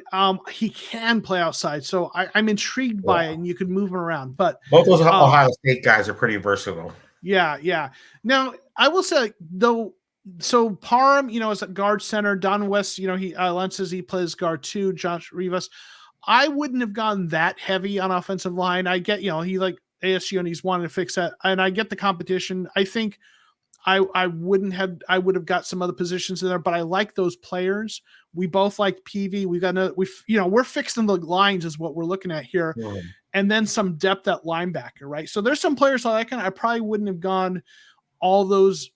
he can play outside. So I'm intrigued by it, and you could move him around. But both those Ohio State guys are pretty versatile. Yeah. Now, I will say, though, So Parham, is a guard center. Don West, he Lance says he plays guard too. Josh Rivas. I wouldn't have gone that heavy on offensive line. I get, he like ASU and he's wanting to fix that. And I get the competition. I think I would have got some other positions in there, but I like those players. We both like PV. We're fixing the lines is what we're looking at here. Yeah. And then some depth at linebacker, right? So there's some players I like, and I probably wouldn't have gone all those.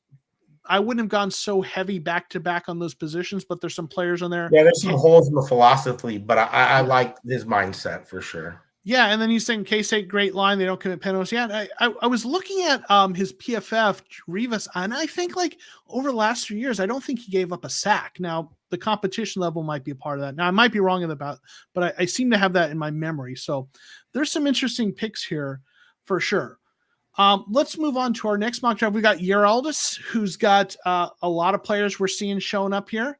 I wouldn't have gone so heavy back to back on those positions, but there's some players on there. Yeah, there's some holes in the philosophy, but I like his mindset for sure. Yeah, and then he's saying K-State great line. They don't commit penalties. Yeah, I was looking at his PFF Rivas, and I think like over the last 3 years, I don't think he gave up a sack. Now the competition level might be a part of that. Now I might be wrong about, but I seem to have that in my memory. So there's some interesting picks here for sure. Let's move on to our next mock draft. We got Yeraldis, who's got a lot of players we're seeing showing up here.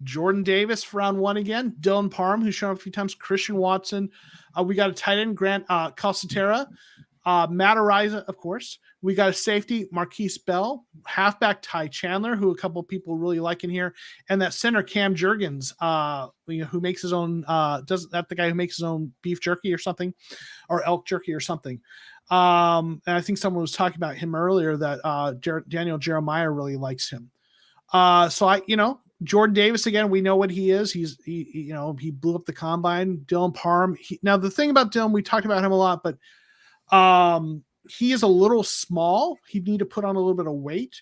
Jordan Davis for round 1 again. Dylan Parham, who's shown up a few times. Christian Watson. We got a tight end, Grant Calcaterra. Matt Ariza, of course. We got a safety, Marquise Bell. Halfback, Ty Chandler, who a couple people really like in here. And that center, Cam Jurgens, who makes his own, doesn't that the guy who makes his own beef jerky or something? Or elk jerky or something. And I think someone was talking about him earlier that Daniel Jeremiah really likes him. Jordan Davis, again, we know what he is. He blew up the combine. Dylan Parham. Now, the thing about Dylan, we talked about him a lot, but he is a little small. He'd need to put on a little bit of weight.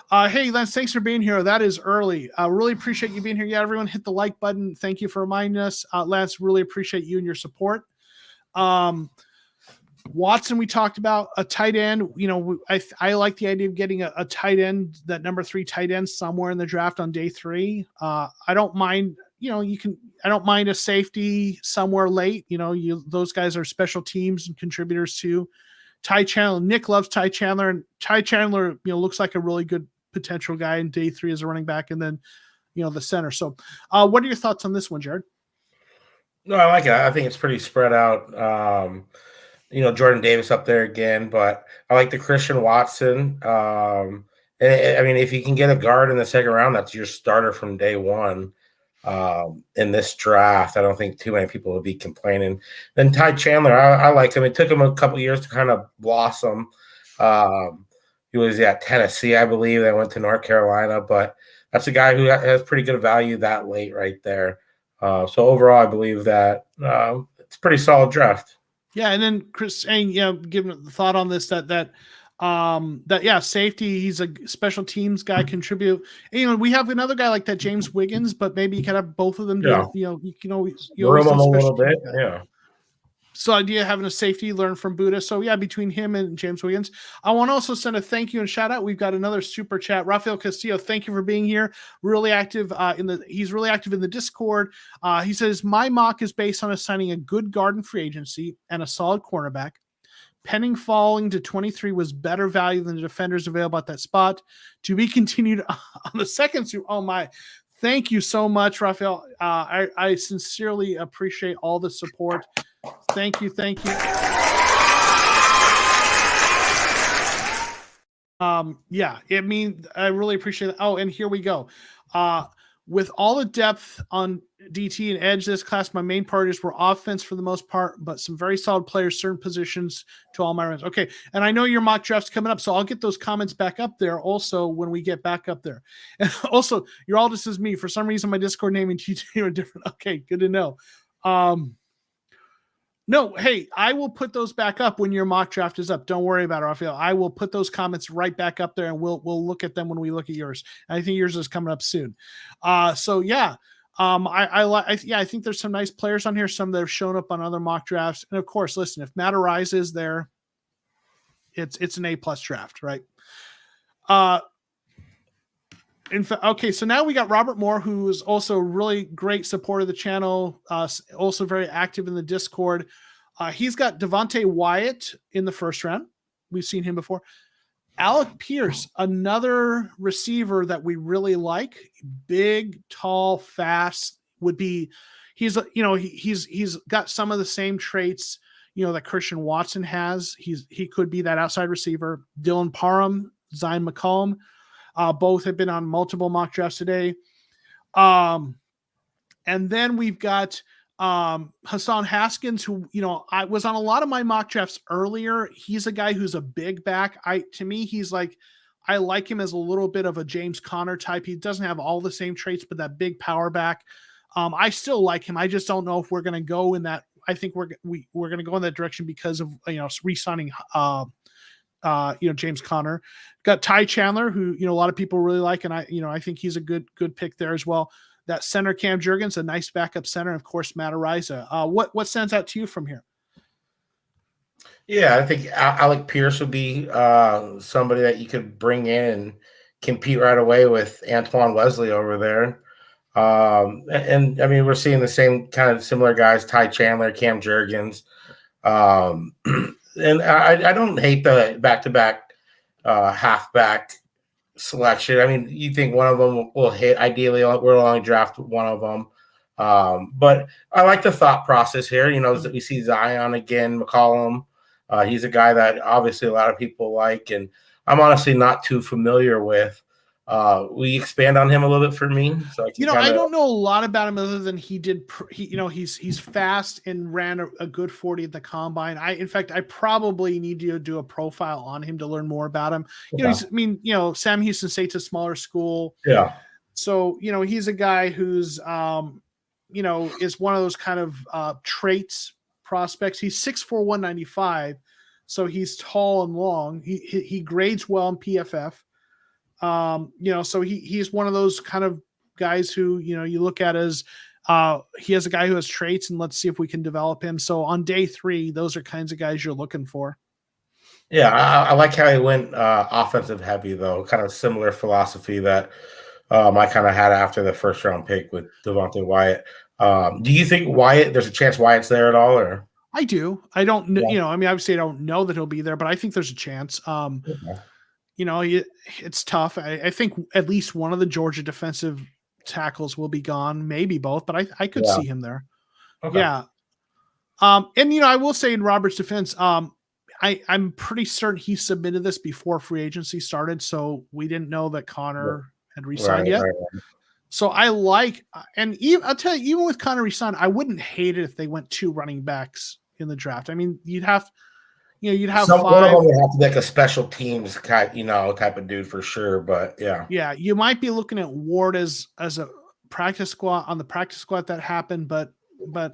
Hey, Lance, thanks for being here. That is early. I really appreciate you being here. Yeah, everyone hit the like button. Thank you for reminding us. Lance, really appreciate you and your support. Watson, we talked about a tight end. I like the idea of getting a tight end, that number 3 tight end somewhere in the draft on day 3. I don't mind, I don't mind a safety somewhere late. Those guys are special teams and contributors too. Ty Chandler, Nick loves Ty Chandler, and Ty Chandler, looks like a really good potential guy in day 3 as a running back, and then, the center. So, what are your thoughts on this one, Jared? No, I like it. I think it's pretty spread out. Jordan Davis up there again, but I like the Christian Watson. And if you can get a guard in the second round, that's your starter from day 1 in this draft. I don't think too many people will be complaining. Then Ty Chandler, I like him. It took him a couple years to kind of blossom. He was at Tennessee, I believe. Then went to North Carolina, but that's a guy who has pretty good value that late right there. So overall, I believe that it's a pretty solid draft. Yeah, and then Chris saying, giving the thought on this that safety, he's a special teams guy, contribute. And, we have another guy like that, James Wiggins, but maybe you can have both of them do it. You can always room them a little bit. Yeah. So idea of having a safety learn from Buddha. So yeah, between him and James Wiggins, I want to also send a thank you and shout out. We've got another super chat. Rafael Castillo, thank you for being here. Really active he's really active in the Discord. He says, my mock is based on assigning a good guard in free agency and a solid cornerback. Penning falling to 23 was better value than the defenders available at that spot. To be continued on the second super. Oh my. Thank you so much, Rafael. I sincerely appreciate all the support. Thank you. I really appreciate it. Oh, and here we go. With all the depth on DT and edge this class, my main priorities were offense for the most part, but some very solid players, certain positions to all my runs. Okay, and I know your mock draft's coming up, so I'll get those comments back up there also when we get back up there. And also, your Aldous is me. For some reason, my Discord name and TT are different. Okay, good to know. No, hey, I will put those back up when your mock draft is up. Don't worry about it, Rafael. I will put those comments right back up there, and we'll look at them when we look at yours. And I think yours is coming up soon. I think there's some nice players on here. Some that have shown up on other mock drafts, and of course, listen, if Matt Ariza is there, it's an A+ draft, right? Okay, so now we got Robert Moore, who is also a really great supporter of the channel, also very active in the Discord. He's got Devontae Wyatt in the first round. We've seen him before. Alec Pierce, another receiver that we really like, big, tall, fast, he's got some of the same traits, that Christian Watson has. He could be that outside receiver. Dylan Parham, Zion McCollum. Both have been on multiple mock drafts today. And then we've got Hassan Haskins, who, I was on a lot of my mock drafts earlier. He's a guy who's a big back. To me, he's like, I like him as a little bit of a James Conner type. He doesn't have all the same traits, but that big power back. I still like him. I just don't know if we're going to go in that. I think we're going to go in that direction because of, re-signing, James Conner. Got Ty Chandler, who, a lot of people really like. And I think he's a good pick there as well. That center, Cam Jurgens, a nice backup center. And of course, Matt Ariza. What stands out to you from here? Yeah, I think Alec Pierce would be somebody that you could bring in and compete right away with Antoine Wesley over there. And I mean, we're seeing the same kind of similar guys, Ty Chandler, Cam Jurgens. And I don't hate the back-to-back halfback selection. I mean, you think one of them will hit. Ideally, we'll only draft one of them. But I like the thought process here. We see Zion again, McCollum. He's a guy that obviously a lot of people like, and I'm honestly not too familiar with. We expand on him a little bit for me. So I don't know a lot about him other than he's fast and ran a good 40 at the combine. In fact, I probably need to do a profile on him to learn more about him. Sam Houston State's a smaller school. Yeah. So, he's a guy who's, is one of those kind of traits prospects. He's 6'4", 195. So he's tall and long. He grades well in PFF. So he's one of those kind of guys who, you look at as he has a guy who has traits, and let's see if we can develop him. So on day 3, those are kinds of guys you're looking for. Yeah, I like how he went offensive heavy, though. Kind of similar philosophy that I kind of had after the first round pick with Devontae Wyatt. Do you think there's a chance Wyatt's there at all, or? I do. I don't know. Yeah. Obviously I don't know that he'll be there, but I think there's a chance. It's tough. I think at least one of the Georgia defensive tackles will be gone, maybe both, but I could see him there. Okay. Yeah. And I will say in Robert's defense, I'm pretty certain he submitted this before free agency started, so we didn't know that Connor had re-signed yet. Right. So I and I'll tell you, even with Connor re-signed, I wouldn't hate it if they went 2 running backs in the draft. I mean, you'd have 5. One of them would have to be like a special teams type of dude for sure. But yeah. Yeah, you might be looking at Ward as a practice squad on the practice squad that happened, but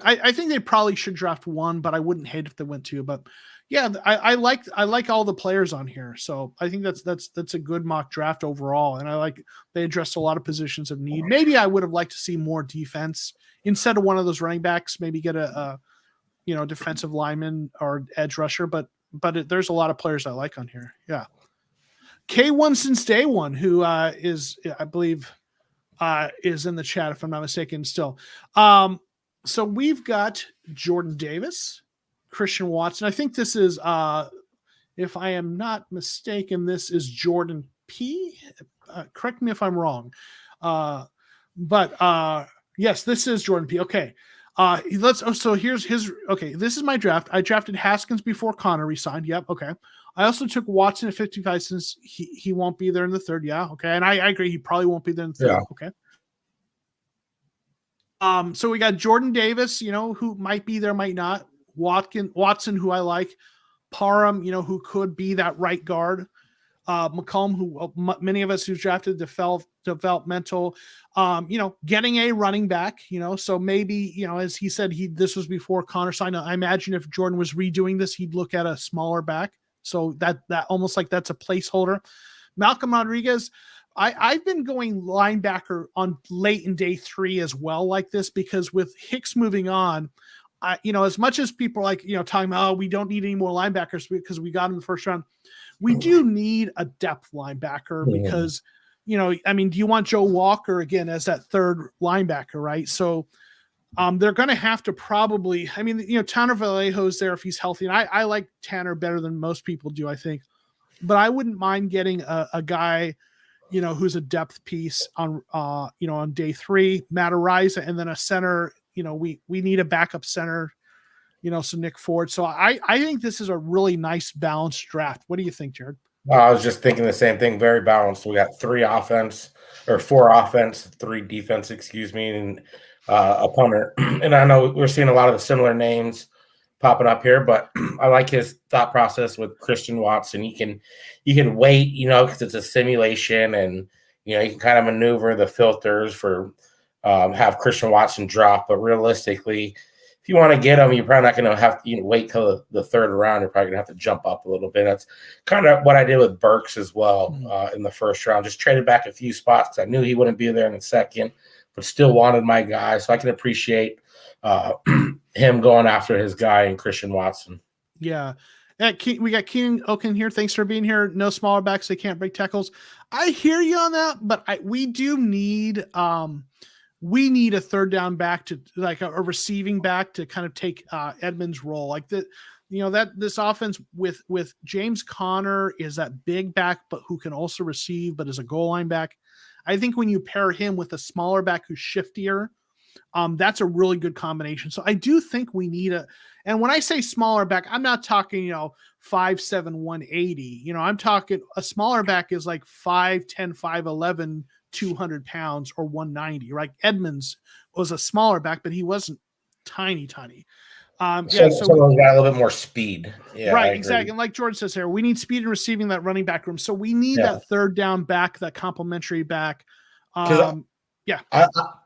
I think they probably should draft 1, but I wouldn't hate if they went 2. But yeah, I like all the players on here, so I think that's a good mock draft overall, and I like they addressed a lot of positions of need. Maybe I would have liked to see more defense instead of one of those running backs. Maybe get a defensive lineman or edge rusher, but there's a lot of players I like on here. Yeah. K1 since day one, who is, I believe, is in the chat, if I'm not mistaken still. So we've got Jordan Davis, Christian Watson. I think this is, if I am not mistaken, this is Jordan P. Correct me if I'm wrong. But yes, this is Jordan P. Okay. So here's his. Okay, this is my draft. I drafted Haskins before Connor resigned. Yep. Okay. I also took Watson at 55 since he won't be there in the 3rd. Yeah. Okay. And I agree. He probably won't be there in the 3rd. Yeah. Okay. So we got Jordan Davis, who might be there, might not. Watson, who I like. Parham, who could be that right guard. McCollum, who many of us who drafted developmental, getting a running back, so maybe, as he said, this was before Connor signed. I imagine if Jordan was redoing this, he'd look at a smaller back. So that almost like that's a placeholder. Malcolm Rodriguez, I've been going linebacker on late in day 3 as well, like this, because with Hicks moving on, as much as people are like, talking about, we don't need any more linebackers because we got in the 1st round. We do need a depth linebacker because, do you want Joe Walker again as that 3rd linebacker, right? So they're going to have to probably, Tanner Vallejo's there if he's healthy. And I like Tanner better than most people do, I think. But I wouldn't mind getting a guy, who's a depth piece on day 3, Matt Ariza, and then a center. We need a backup center. So Nick Ford. So I think this is a really nice balanced draft. What do you think, Jared? I was just thinking the same thing. Very balanced. We got 4 offense, 3 defense, excuse me, and a punter. And I know we're seeing a lot of the similar names popping up here, but I like his thought process with Christian Watson. You can wait, because it's a simulation, and you can kind of maneuver the filters for have Christian Watson drop. But realistically, if you want to get him, you're probably not going to have to wait till the third round. You're probably going to have to jump up a little bit. That's kind of what I did with Burks as well in the first round. Just traded back a few spots because I knew he wouldn't be there in the second, but still wanted my guy. So I can appreciate him going after his guy in Christian Watson. Yeah. We got Keenan Oken here. Thanks for being here. No smaller backs. They can't break tackles. I hear you on that, but we do need a third down back to like a receiving back to kind of take Edmonds' role. Like that this offense with James Conner is that big back, but who can also receive, but is a goal line back. I think when you pair him with a smaller back who's shiftier, that's a really good combination. So I do think we need and when I say smaller back, I'm not talking, 5'7", 180. I'm talking a smaller back is like 5'10", 5'11", 200 pounds or 190, right? Edmonds was a smaller back, but he wasn't tiny. So we got a little bit more speed. Yeah, right, exactly. And like George says here, we need speed in receiving that running back room. So we need that third down back, that complementary back.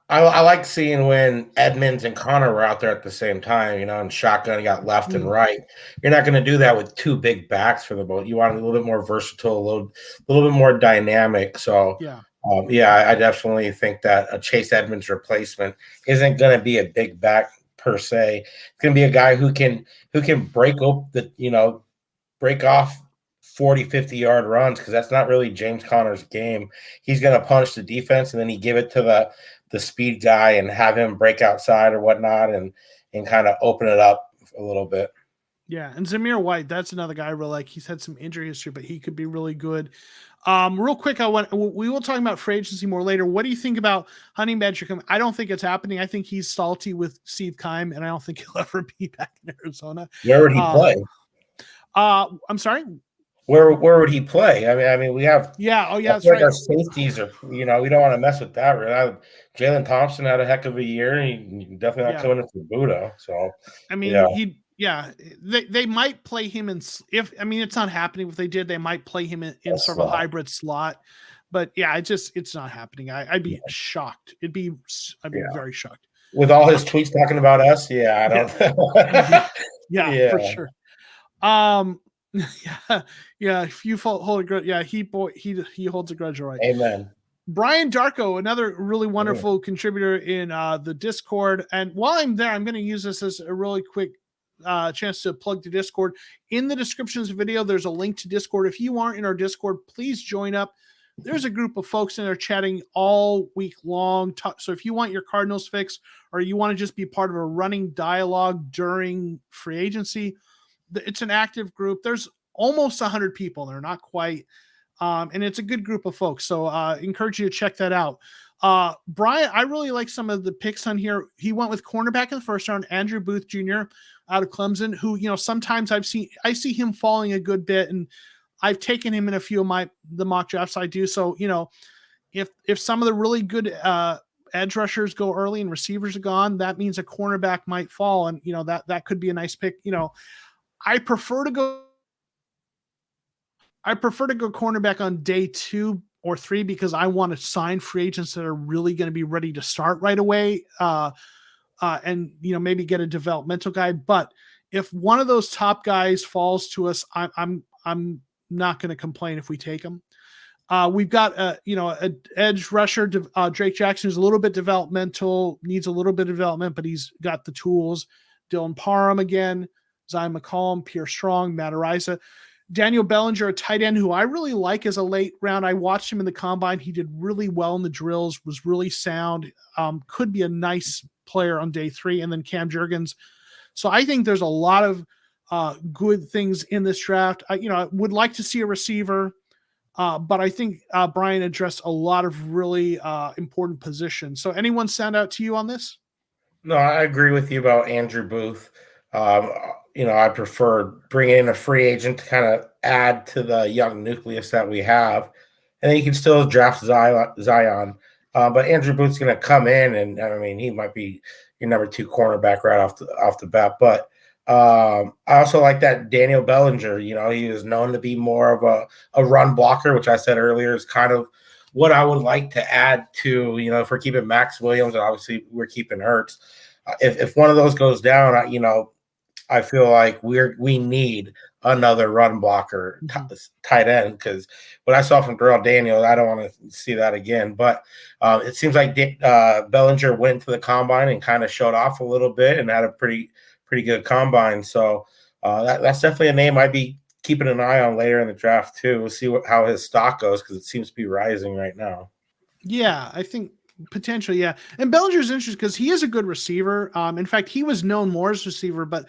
I like seeing when Edmonds and Connor were out there at the same time, and shotgun, you got left and right. You're not going to do that with 2 big backs for the boat. You want a little bit more versatile, a little bit more dynamic. So, I definitely think that a Chase Edmonds replacement isn't going to be a big back per se. It's going to be a guy who can break off 40, 50-yard runs, because that's not really James Conner's game. He's going to punish the defense, and then he give it to the speed guy and have him break outside or whatnot and kind of open it up a little bit. Yeah, and Zamir White, that's another guy I really like. He's had some injury history, but he could be really good. Real quick, we will talk about free agency more later. What do you think about Honey Badger coming? I don't think it's happening. I think he's salty with Steve Keim, and I don't think he'll ever be back in Arizona. Where would he play? I'm sorry? Where would he play? I mean, we have that's right. Our safeties are, we don't want to mess with that. Really, Jalen Thompson had a heck of a year. He definitely not coming in for Buddha. So I mean, they might play him it's not happening. If they did, they might play him in sort of a hybrid slot. But it's not happening. I'd be shocked. I'd be very shocked with all his tweets talking about us. Yeah, I don't. For sure. If you hold a grudge, he holds a grudge, all right. Amen. Brian Darko, another really wonderful contributor in the Discord. And while I'm there, I'm going to use this as a really quick chance to plug the Discord. In the description of the video, there's a link to Discord. If you aren't in our Discord, please join up. There's a group of folks in there chatting all week long. So if you want your Cardinals fix, or you want to just be part of a running dialogue during free agency, it's an active group. There's almost 100 people there, not quite. And it's a good group of folks. So encourage you to check that out. Brian, I really like some of the picks on here. He went with cornerback in the first round, Andrew Booth Jr. out of Clemson, who, sometimes I see him falling a good bit, and I've taken him in a few of the mock drafts I do. So, if some of the really good edge rushers go early and receivers are gone, that means a cornerback might fall. And, that could be a nice pick. I prefer to go cornerback on day 2 or 3 because I want to sign free agents that are really going to be ready to start right away. And maybe get a developmental guy. But if one of those top guys falls to us, I'm not going to complain if we take him. We've got an edge rusher, Drake Jackson, who's a little bit developmental, needs a little bit of development, but he's got the tools. Dylan Parham again, Zion McCollum, Pierre Strong, Matt Araiza. Daniel Bellinger, a tight end who I really like as a late round. I watched him in the combine. He did really well in the drills, was really sound, could be a nice player on day 3. And then Cam Jurgens. So I think there's a lot of good things in this draft. I would like to see a receiver, but I think Brian addressed a lot of really important positions. So anyone stand out to you on this? No, I agree with you about Andrew Booth. I prefer bringing in a free agent to kind of add to the young nucleus that we have. And then you can still draft Zion. But Andrew Booth's going to come in, and I mean, he might be your number 2 cornerback right off the bat. But I also like that Daniel Bellinger. You know, he is known to be more of a run blocker, which I said earlier is kind of what I would like to add to, you know, if we're keeping Max Williams, and obviously we're keeping Hurts. If one of those goes down, you know, I feel like we need another run blocker, tight end, because what I saw from Darrell Daniels, I don't want to see that again. But it seems like Bellinger went to the combine and kind of showed off a little bit and had a pretty good combine. So that's definitely a name I'd be keeping an eye on later in the draft too. We'll see how his stock goes, because it seems to be rising right now. Yeah, I think potentially, yeah. And Bellinger's interesting because he is a good receiver. In fact, he was known more as a receiver, but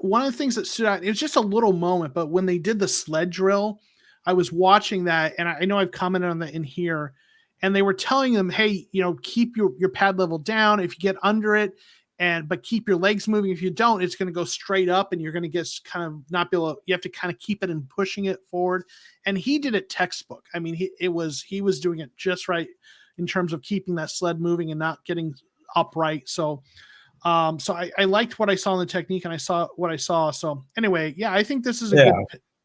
one of the things that stood out, it was just a little moment, but when they did the sled drill, I was watching that, and I know I've commented on that in here, and they were telling them, hey, you know, keep your pad level down. If you get under it, but keep your legs moving. If you don't, it's going to go straight up, and you're going to get kind of not be able to, you have to kind of keep it and pushing it forward. And he did it textbook. I mean, he was doing it just right in terms of keeping that sled moving and not getting upright. So I liked what I saw in the technique, and I saw what I saw. So anyway, yeah, I think this is a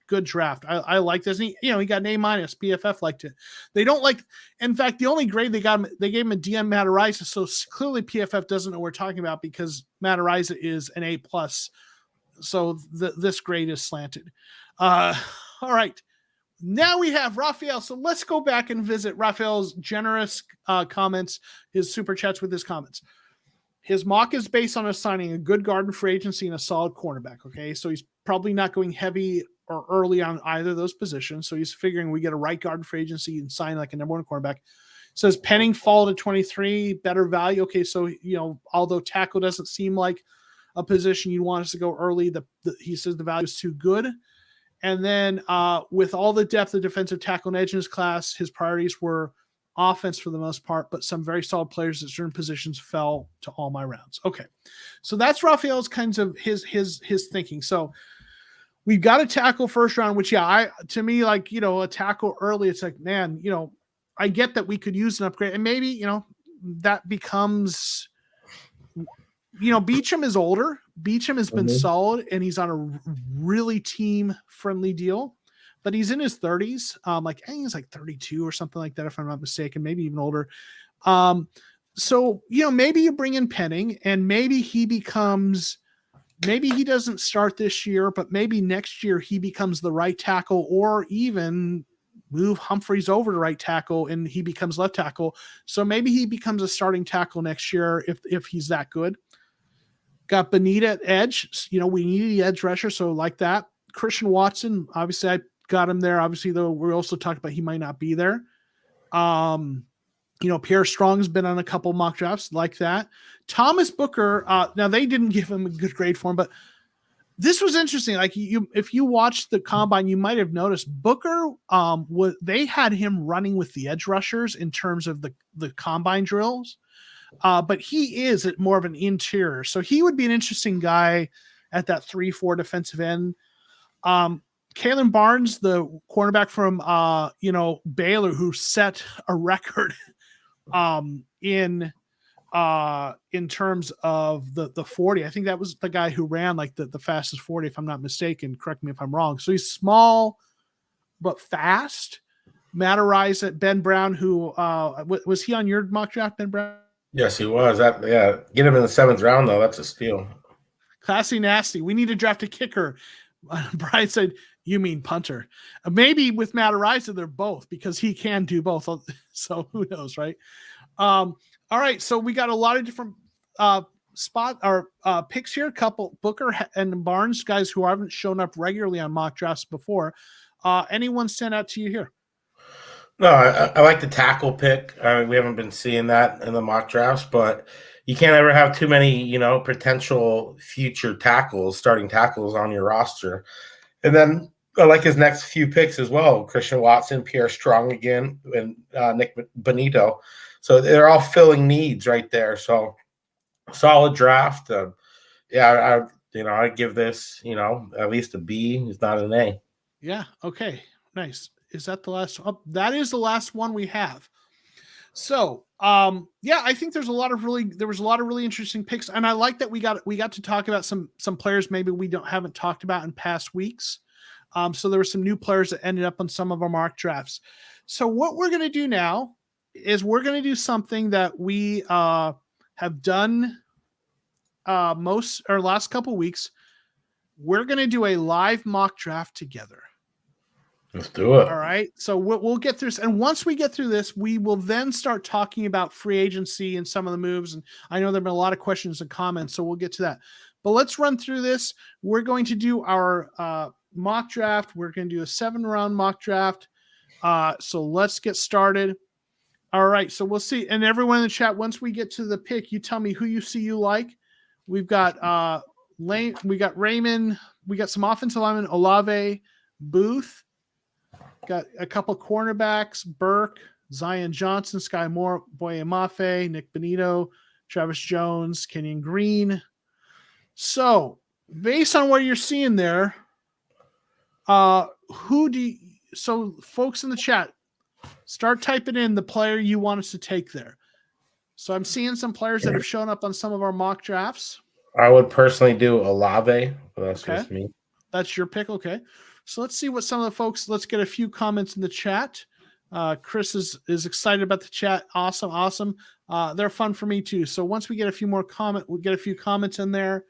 good draft. I like this. And he got an A-. PFF liked it. They don't like, in fact, the only grade they gave him a DM Matariza. So clearly PFF doesn't know what we're talking about, because Matariza is an A+. So this grade is slanted. All right. Now we have Raphael. So let's go back and visit Raphael's generous comments, his super chats with his comments. His mock is based on assigning a good guard in free agency and a solid cornerback. Okay. So he's probably not going heavy or early on either of those positions. So he's figuring we get a right guard in free agency and sign like a number 1 cornerback. Says Penning fall to 23, better value. Okay. So, you know, although tackle doesn't seem like a position you want us to go early, he says the value is too good. And then with all the depth of defensive tackle and edge in his class, his priorities were offense for the most part, but some very solid players at certain positions fell to all my rounds. Okay. So that's Raphael's kinds of his thinking. So we've got a tackle first round, which, to me, like, you know, a tackle early, it's like, man, you know, I get that we could use an upgrade, and maybe, you know, that becomes, you know, Beachum is older. Beachum has been solid, and he's on a really team-friendly deal, but he's in his 30s. I think he's like 32 or something like that, if I'm not mistaken, maybe even older. So, you know, maybe you bring in Penning, and maybe he doesn't start this year, but maybe next year he becomes the right tackle, or even move Humphreys over to right tackle and he becomes left tackle. So maybe he becomes a starting tackle next year if he's that good. Got Bonita at edge. You know, we need the edge rusher, so like that. Christian Watson, obviously I got him there. Obviously, though, we also talked about he might not be there. You know, Pierre Strong's been on a couple mock drafts like that. Thomas Booker, now they didn't give him a good grade for him, but this was interesting. Like, if you watched the combine, you might have noticed Booker, they had him running with the edge rushers in terms of the combine drills. But he is more of an interior. So he would be an interesting guy at that 3-4 defensive end. Kalen Barnes, the cornerback from, Baylor, who set a record in terms of the 40. I think that was the guy who ran like the fastest 40, if I'm not mistaken. Correct me if I'm wrong. So he's small but fast. Matarize at Ben Brown, who was he on your mock draft, Ben Brown? Yes, he was. Get him in the 7th round, though. That's a steal. Classy nasty. We need to draft a kicker. Brian said, you mean punter. Maybe with Matariza, they're both, because he can do both. So who knows, right? All right. So we got a lot of different picks here. A couple, Booker and Barnes, guys who haven't shown up regularly on mock drafts before. Anyone stand out to you here? No, I like the tackle pick. We haven't been seeing that in the mock drafts, but you can't ever have too many, potential future starting tackles on your roster. And then I like his next few picks as well. Christian Watson, Pierre Strong again, and Nick Bonito. So they're all filling needs right there. So solid draft. I'd give this, at least a B. It's not an A. Yeah. Okay. Nice. Is that the last? Oh, that is the last one we have. So, yeah, I think there was a lot of really interesting picks, and I like that we got to talk about some players maybe we haven't talked about in past weeks. So there were some new players that ended up on some of our mock drafts. So what we're going to do now is we're going to do something that we have done most or last couple weeks. We're going to do a live mock draft together. Let's do it. All right. So we'll get through this. And once we get through this, we will then start talking about free agency and some of the moves. And I know there have been a lot of questions and comments, so we'll get to that. But let's run through this. We're going to do our mock draft. We're going to do a 7-round mock draft. So let's get started. All right. So we'll see. And everyone in the chat, once we get to the pick, you tell me who you see you like. We've got Lane, we got Raymond, we got some offensive linemen, Olave, Booth. Got a couple cornerbacks, Burke, Zion Johnson, Sky Moore, Boye Mafe, Nick Benito, Travis Jones, Kenyon Green. So, based on what you're seeing there, so folks in the chat, start typing in the player you want us to take there. So I'm seeing some players that have shown up on some of our mock drafts. I would personally do Olave, but that's just me. That's your pick, okay. So let's see what some of the folks, let's get a few comments in the chat. Chris is excited about the chat. Awesome. They're fun for me too. So once we get a few more we'll get a few comments in there.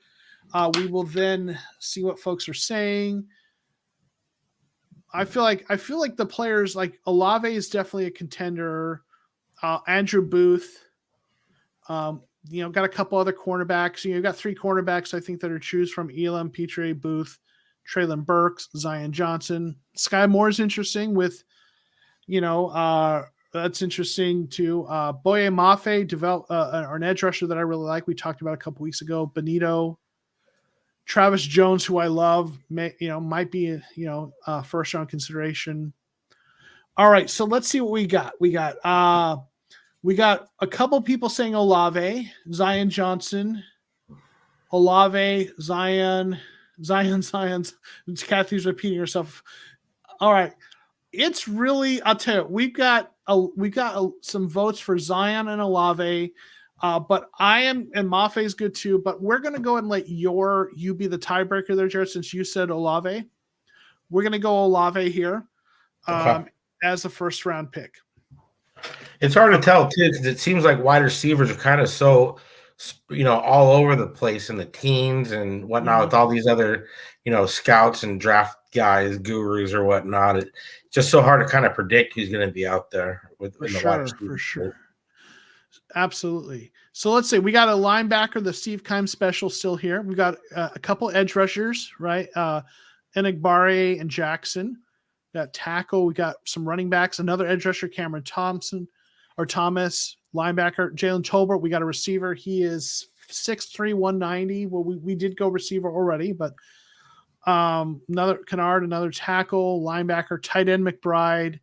We will then see what folks are saying. I feel like the players like Olave is definitely a contender. Andrew Booth, got a couple other cornerbacks. You've got 3 cornerbacks, I think, that are choose from: Elam, Pitre, Booth, Traylon Burks, Zion Johnson. Sky Moore is interesting with, that's interesting too. Boye Mafe developed an edge rusher that I really like. We talked about a couple weeks ago. Benito, Travis Jones, who I love, might be a first round consideration. All right, so let's see what we got. We got a couple people saying Olave, Zion Johnson, Olave, Zion. Kathy's repeating herself. All right. It's really, I'll tell you, we've got some votes for Zion and Olave, but and Mafe is good too, but we're going to go and let you be the tiebreaker there, Jared, since you said Olave. We're going to go Olave here as a first round pick. It's hard to tell too, because it seems like wide receivers are kind of so, all over the place in the teams and whatnot, with all these other, scouts and draft guys, gurus or whatnot. It's just so hard to kind of predict who's going to be out there for sure. Absolutely. So let's say we got a linebacker, the Steve Keim special still here. We got a couple edge rushers, right? Enigbare and Jackson. Got tackle. We got some running backs, another edge rusher, Cameron Thomas, linebacker, Jalen Tolbert. We got a receiver. He is 6'3", 190. Well, we did go receiver already, but another Kennard, another tackle, linebacker, tight end McBride,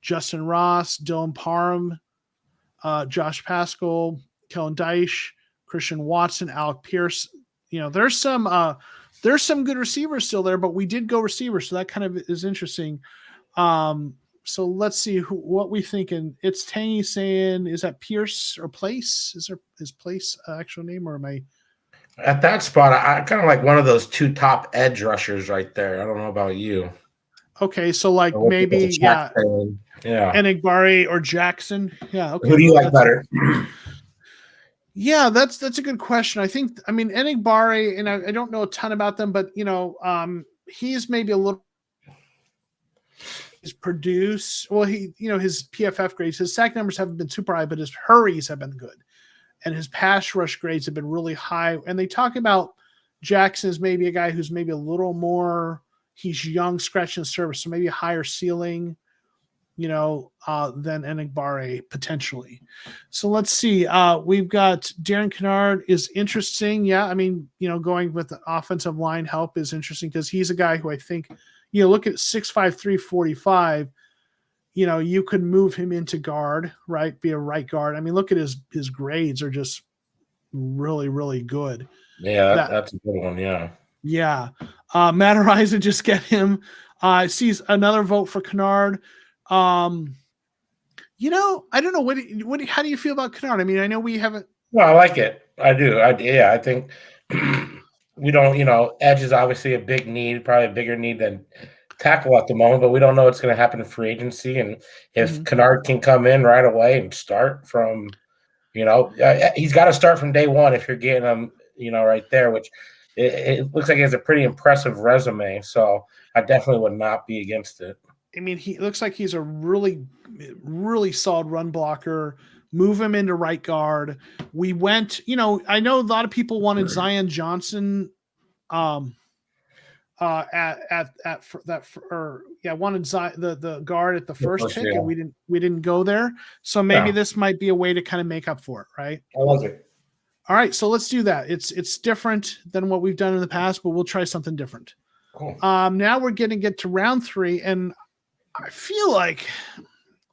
Justin Ross, Dylan Parham, Josh Pascal, Kellen Deich, Christian Watson, Alec Pierce. There's some good receivers still there, but we did go receiver, so that kind of is interesting. So let's see what we thinking. It's Tangy saying, is that Pierce or Place? Is Place actual name, or am I? At that spot, I kind of like one of those 2 top edge rushers right there. I don't know about you. Okay, so like maybe Enigbare or Jackson. Yeah. Okay. Who do you like better? Yeah, that's a good question. Enigbare, and I don't know a ton about them, but he's maybe a little. He's produced well. His PFF grades, his sack numbers haven't been super high, but his hurries have been good, and his pass rush grades have been really high. And they talk about Jackson as maybe a guy who's maybe a little more. He's young, scratching the surface, so maybe a higher ceiling, than Enigbare potentially. So let's see. We've got Darren Kennard is interesting. Yeah, going with the offensive line help is interesting because he's a guy who I think. Look at 6'5", 345, you could move him into guard, right? Be a right guard. Look at his grades are just really, really good. Yeah, that's a good one. Yeah. Yeah. Matt Ariza, just get him. I see another vote for Kennard. I don't know how do you feel about Kennard? I mean, I know we haven't. No, I like it. I do. I think we don't. Edge is obviously a big need, probably a bigger need than tackle at the moment, but we don't know what's going to happen in free agency. And if Kennard can come in right away and start from, he's got to start from day one if you're getting him, right there, which it looks like he has a pretty impressive resume. So I definitely would not be against it. I mean, he looks like he's a really, really solid run blocker. Move him into right guard. We went, I know a lot of people wanted Zion Johnson, wanted the guard at the first pick, and we didn't go there. So maybe this might be a way to kind of make up for it, right? I like it. All right, so let's do that. It's different than what we've done in the past, but we'll try something different. Cool. Now we're going to get to round 3, and I feel like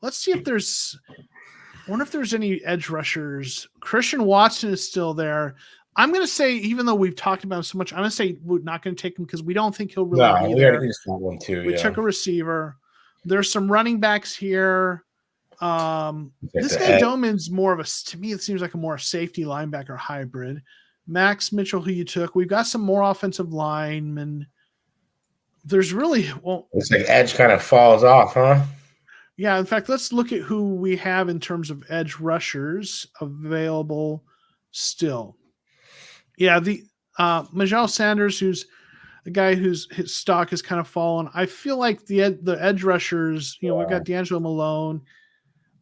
let's see if there's. I wonder if there's any edge rushers. Christian Watson is still there. I'm going to say, even though we've talked about him so much, I'm going to say we're not going to take him because we don't think he'll really be there. One too, we took a receiver. There's some running backs here. This guy Doman's more of to me, it seems like a more safety linebacker hybrid. Max Mitchell, who you took. We've got some more offensive linemen. There's really, it's like edge kind of falls off, huh? Yeah, in fact, let's look at who we have in terms of edge rushers available still. Yeah, the Majal Sanders, who's a guy his stock has kind of fallen. I feel like the edge rushers, we've got D'Angelo Malone.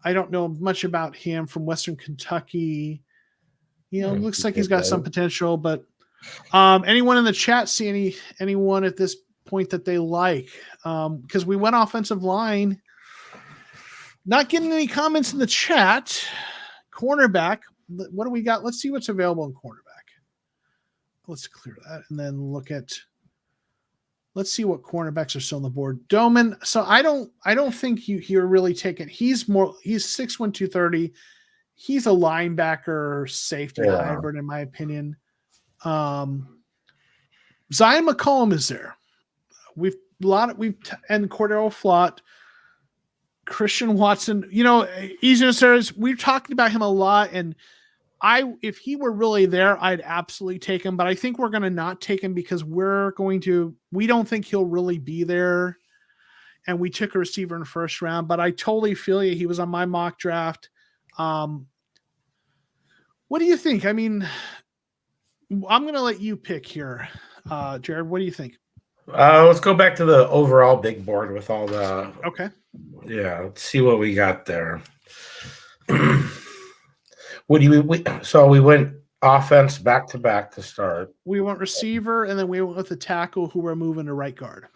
I don't know much about him from Western Kentucky. Looks like he's got some potential, but anyone in the chat see anyone at this point that they like? Because we went offensive line. Not getting any comments in the chat. Cornerback. What do we got? Let's see what's available in cornerback. Let's clear that and then let's see what cornerbacks are still on the board. Doman. So I don't think you're really taking. He's 6'1", 230. He's a linebacker safety hybrid, in my opinion. Zion McCollum is there. And Cordero Flott. Christian Watson, easy to start. We've talked about him a lot, and if he were really there, I'd absolutely take him. But I think we're going to not take him because we don't think he'll really be there. And we took a receiver in the first round, but I totally feel you. He was on my mock draft. What do you think? I mean, I'm going to let you pick here, Jared. What do you think? Let's go back to the overall big board with all the. Okay. Yeah, let's see what we got there. So we went offense back to back to start. We went receiver, and then we went with the tackle who we're moving to right guard.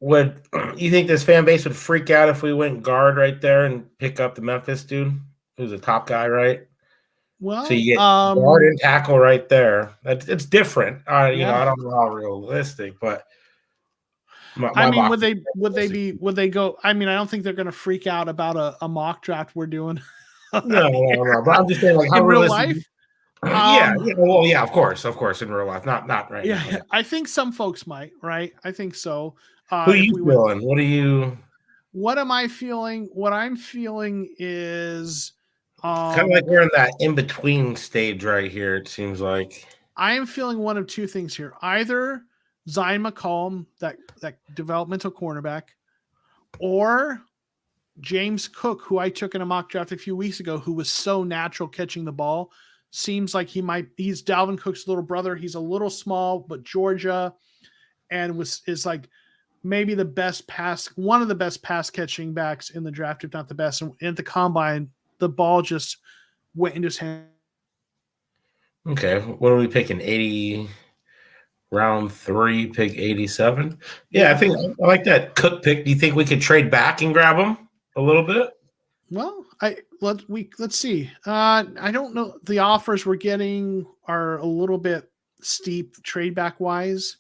Would you think this fan base would freak out if we went guard right there and pick up the Memphis dude, who's a top guy, right? Well, so you get guard and tackle right there. It's different. I don't know how realistic, but. Would they go? I mean, I don't think they're going to freak out about a mock draft we're doing. No. But I'm just saying, like, how in real life. Yeah, of course, in real life, not right. Yeah, now. I think some folks might, right? I think so. Who are you feeling? What are you? What am I feeling? What I'm feeling is kind of like we're in that in between stage right here. It seems like I am feeling one of two things here: either Zion McCollum, that developmental cornerback, or James Cook, who I took in a mock draft a few weeks ago, who was so natural catching the ball. Seems like he's Dalvin Cook's little brother. He's a little small, but Georgia, and is like maybe one of the best pass catching backs in the draft, if not the best. And at the combine, the ball just went into his hand. Okay. What are we picking? 80. Round 3, pick 87. Yeah, I think I like that Cook pick. Do you think we could trade back and grab him a little bit? Well, let's see. I don't know. The offers we're getting are a little bit steep trade back wise.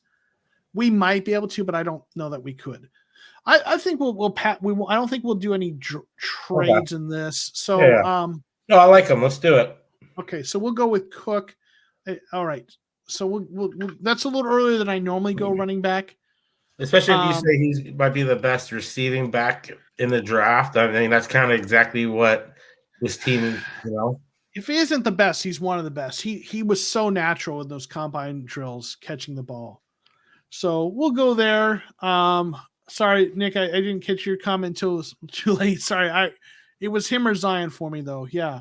We might be able to, but I don't know that we could. I think we'll pat. I don't think we'll do any trades in this. So no, I like him. Let's do it. Okay, so we'll go with Cook. All right. So we'll that's a little earlier than I normally go running back. Especially if you say he might be the best receiving back in the draft. I mean, that's kind of exactly what this team, If he isn't the best, he's one of the best. He was so natural in those combine drills, catching the ball. So we'll go there. Sorry, Nick, I didn't catch your comment until it was too late. Sorry, it was him or Zion for me though. Yeah.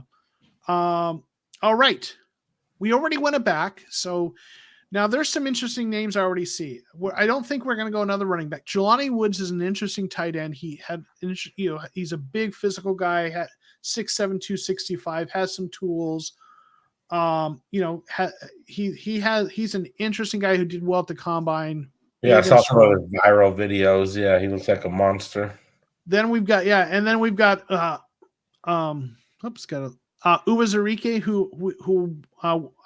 All right. We already went it back. So now there's some interesting names I already see. I don't think we're going to go another running back. Jelani Woods is an interesting tight end. He's a big physical guy, 6'7", 265, has some tools. He's an interesting guy who did well at the combine. Yeah, I saw some of the viral videos. Yeah, he looks like a monster. Then we've got Uwazurike, who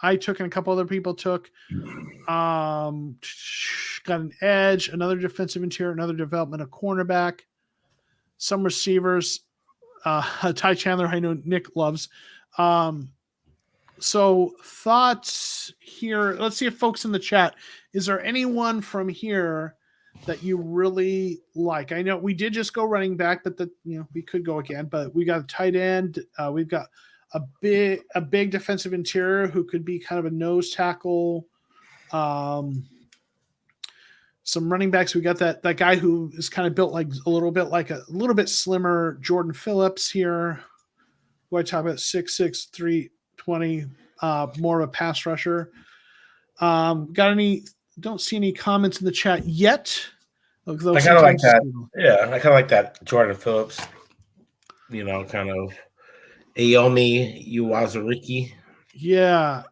I took and a couple other people took. Got an edge, another defensive interior, another development of cornerback, some receivers. Ty Chandler, I know Nick loves. So thoughts here. Let's see if folks in the chat. Is there anyone from here that you really like? I know we did just go running back, but we could go again. But we got a tight end. We've got a big defensive interior who could be kind of a nose tackle. Some running backs. We got that guy who is kind of built like a little bit slimmer Jordan Phillips here. Who I talk about 6'6", 320, more of a pass rusher. Got any? Don't see any comments in the chat yet. I kind of like that. Yeah, I kind of like that Jordan Phillips. Kind of Ayomi Uwazurike. Yeah,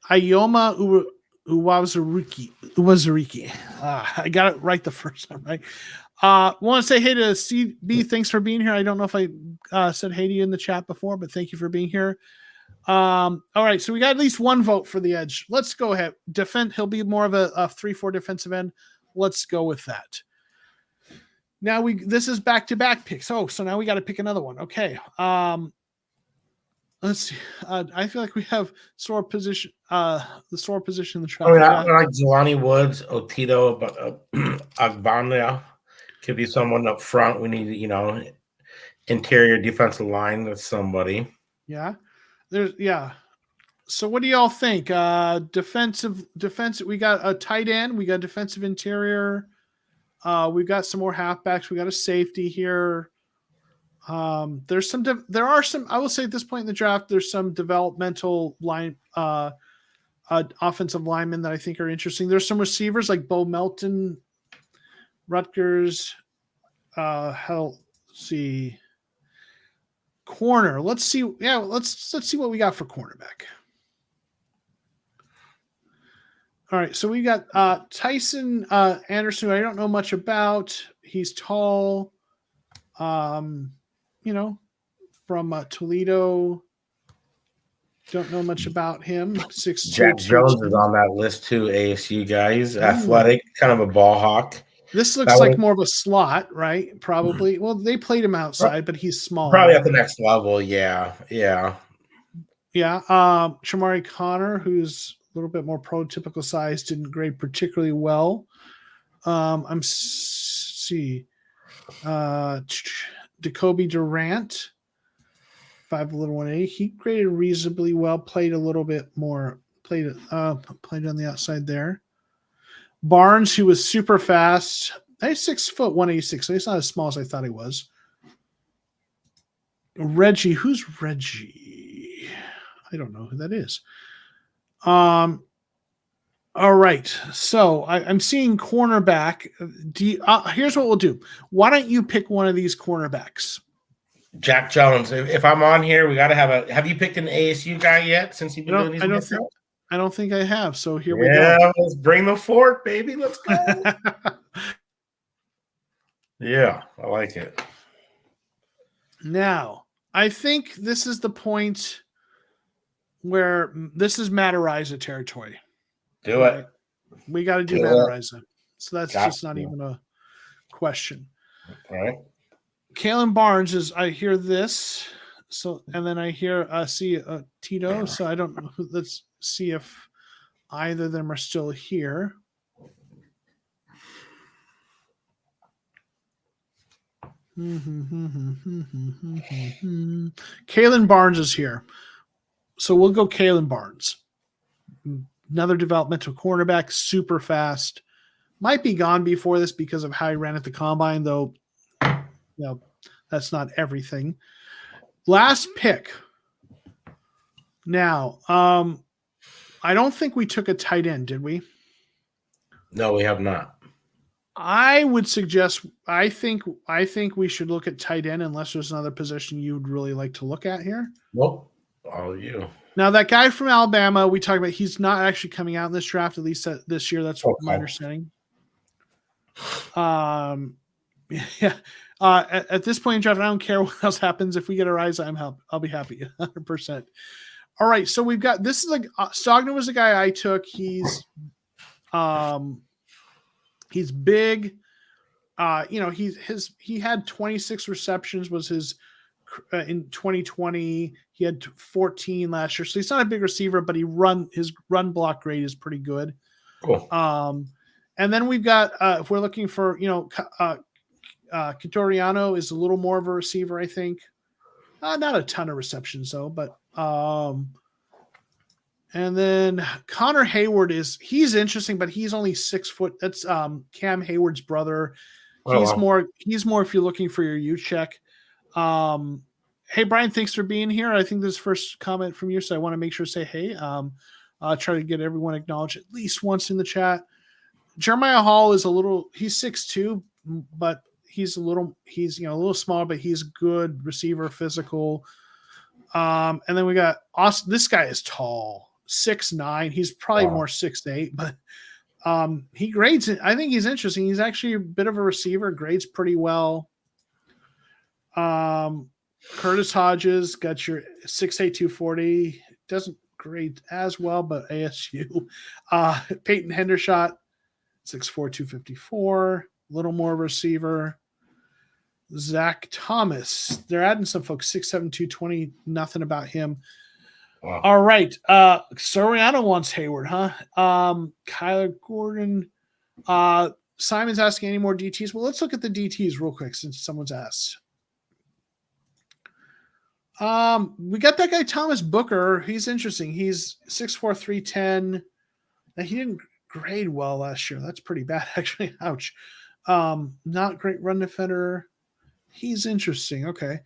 Ayoma Uwazurike. I got it right the first time, right? Want to say hey to CB. Thanks for being here. I don't know if I said hey to you in the chat before, but thank you for being here. All right, so we got at least one vote for the edge. Let's go ahead. He'll be more of a 3-4 defensive end. Let's go with that. Now this is back-to-back picks. So now we got to pick another one. Okay. Let's see. I feel like we have sore position. The sore position in the draft. I like Jelani Woods, Otito, but Agbanya could be someone up front. We need, interior defensive line. That's somebody. Yeah. So what do y'all think? Defensive. We got a tight end. We got defensive interior. We've got some more halfbacks. We got a safety here. There are some. I will say at this point in the draft, there's some developmental line, offensive linemen that I think are interesting. There's some receivers like Bo Melton, Rutgers. Let's see. Corner. Let's see. Yeah, let's see what we got for cornerback. All right, so we got Tyson Anderson, who I don't know much about. He's tall, from Toledo. Don't know much about him. 6'2". Jack Jones is on that list too. ASU guy. He's athletic, kind of a ball hawk. This looks like more of a slot, right? Probably. Well, they played him outside, but he's small. Probably at the next level. Yeah. Shamari Connor, who's a little bit more prototypical size, didn't grade particularly well. Jacoby Durant, 5'1". He graded reasonably well. Played a little bit more. Played on the outside there. Barnes, who was super fast. He's 6 foot 186, so he's not as small as I thought he was. Reggie, who's Reggie? I don't know who that is. All right, so I'm seeing cornerback. Here's what we'll do. Why don't you pick one of these cornerbacks? Jack Jones. If I'm on here, we got to have you picked an ASU guy yet? Since you've been doing these, I don't think I have. So here we go. Yeah, let's bring the fork, baby. Let's go. Yeah, I like it. Now, I think this is the point where this is Matt Araiza territory. Do it. We got to do Matt Araiza. So that's just not even a question. All right. Kalen Barnes is, I hear this. So, and then I hear, see Tito. So I don't know. Let's see if either of them are still here. Kalen Barnes is here. So we'll go Kalen Barnes. Another developmental cornerback, super fast. Might be gone before this because of how he ran at the combine, though. That's not everything. Last pick. Now, I don't think we took a tight end, did we? No, we have not. I would suggest. I think we should look at tight end unless there's another position you'd really like to look at here. Well, all of you. Now that guy from Alabama we talked about, he's not actually coming out in this draft, at least this year. That's my understanding. Yeah. At this point in draft, I don't care what else happens. If we get a rise, I'll be happy 100%. All right, so we've got this is like Stogner was the guy I took. He's big. He had 26 receptions was his in 2020. He had 14 last year, so he's not a big receiver, but his run block rate is pretty good. Cool. And then we've got if we're looking for Quitoriano is a little more of a receiver, I think. Not a ton of receptions though, but and then Connor Hayward he's interesting, but he's only 6 foot. That's Cam Hayward's brother. He's more if you're looking for your U check. Hey Brian, thanks for being here. I think this is first comment from you, so I want to make sure to say hey. I'll try to get everyone acknowledged at least once in the chat. Jeremiah Hall is he's 6'2", but he's a little smaller, but he's good receiver, physical. And then we got Austin. This guy is tall, 6'9". He's probably more 6'8", but he grades it. I think he's interesting. He's actually a bit of a receiver, grades pretty well. Curtis Hodges got your 6'8", 240. Doesn't grade as well, but ASU. Peyton Hendershot, 6'4", 254. A little more receiver. Zach Thomas. They're adding some folks, 6'7", 220. Nothing about him. Wow. All right. Soriano wants Hayward, huh? Kyler Gordon. Simon's asking any more DTs. Well, let's look at the DTs real quick since someone's asked. We got that guy Thomas Booker. He's interesting. He's 6'4", 310. Now, he didn't grade well last year. That's pretty bad, actually. Ouch. Not great run defender. He's interesting. Okay.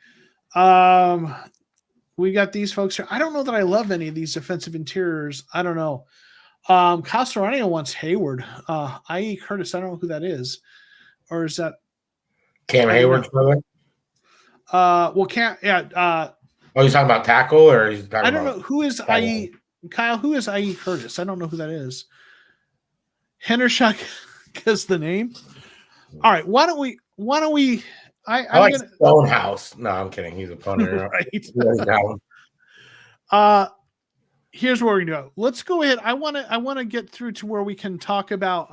We got these folks here. I don't know that I love any of these defensive interiors. I don't know. Kyle Serrano wants Hayward. I.E. Curtis. I don't know who that is. Or is that Cam Hayward's brother? Well, Cam. Yeah. He's talking about tackle, or he's talking I don't know who is I.E. Kyle. Who is I.E. Curtis? I don't know who that is. Hendershot is the name. All right. Why don't we? I like Stonehouse. No, I'm kidding. He's a punter. Right. Here's what we're gonna do. Let's go ahead. I want to get through to where we can talk about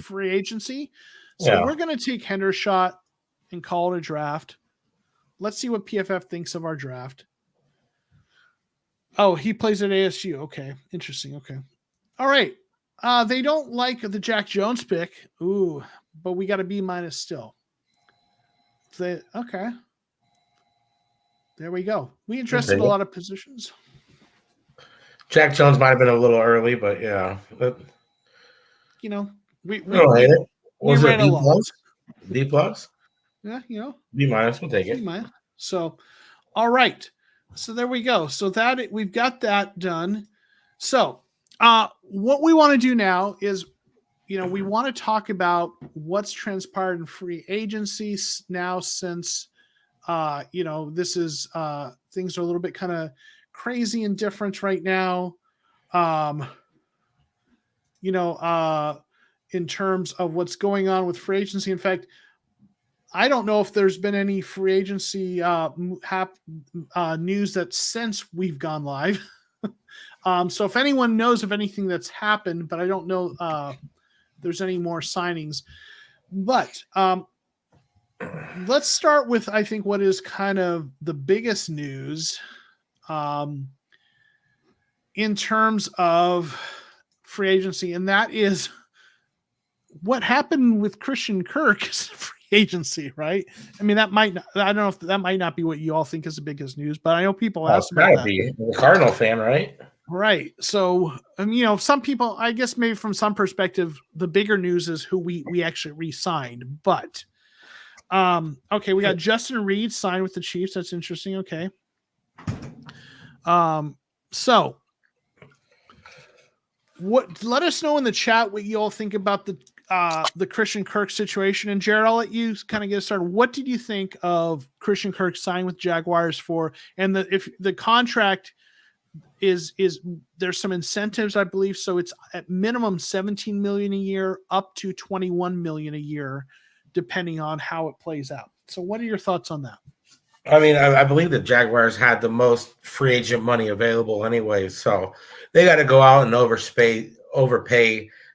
free agency. So we're gonna take Hendershot and call it a draft. Let's see what PFF thinks of our draft. Oh, he plays at ASU. Okay, interesting. Okay, all right. They don't like the Jack Jones pick. Ooh, but we got a B- still. Okay. There we go. We interested in a lot of positions. Jack Jones might have been a little early, but yeah. But, we don't hate it. Was it a B+? B+? Yeah, B-, we'll take it. B-. So, all right. So there we go. So that we've got that done. So what we want to do now is, we want to talk about what's transpired in free agency now since, this is things are a little bit kind of crazy and different right now. In terms of what's going on with free agency. In fact, I don't know if there's been any free agency news that since we've gone live. So if anyone knows of anything that's happened, but I don't know there's any more signings. But let's start with, I think, what is kind of the biggest news in terms of free agency, and that is what happened with Christian Kirk is free agency, right? I mean, that might not, I don't know if that might not be what you all think is the biggest news, but I know people asked about that. Be a Cardinal fan, right? Right. So, some people, I guess maybe from some perspective, the bigger news is who we actually re-signed. But, okay, we got Justin Reed signed with the Chiefs. That's interesting. Okay. So let us know in the chat what you all think about the Christian Kirk situation. And Jared, I'll let you kind of get started. What did you think of Christian Kirk signing with Jaguars for, and if the contract is there's some incentives, I believe. So it's at minimum 17 million a year, up to 21 million a year, depending on how it plays out. So what are your thoughts on that? I mean, I believe the Jaguars had the most free agent money available anyway, so they got to go out and overpay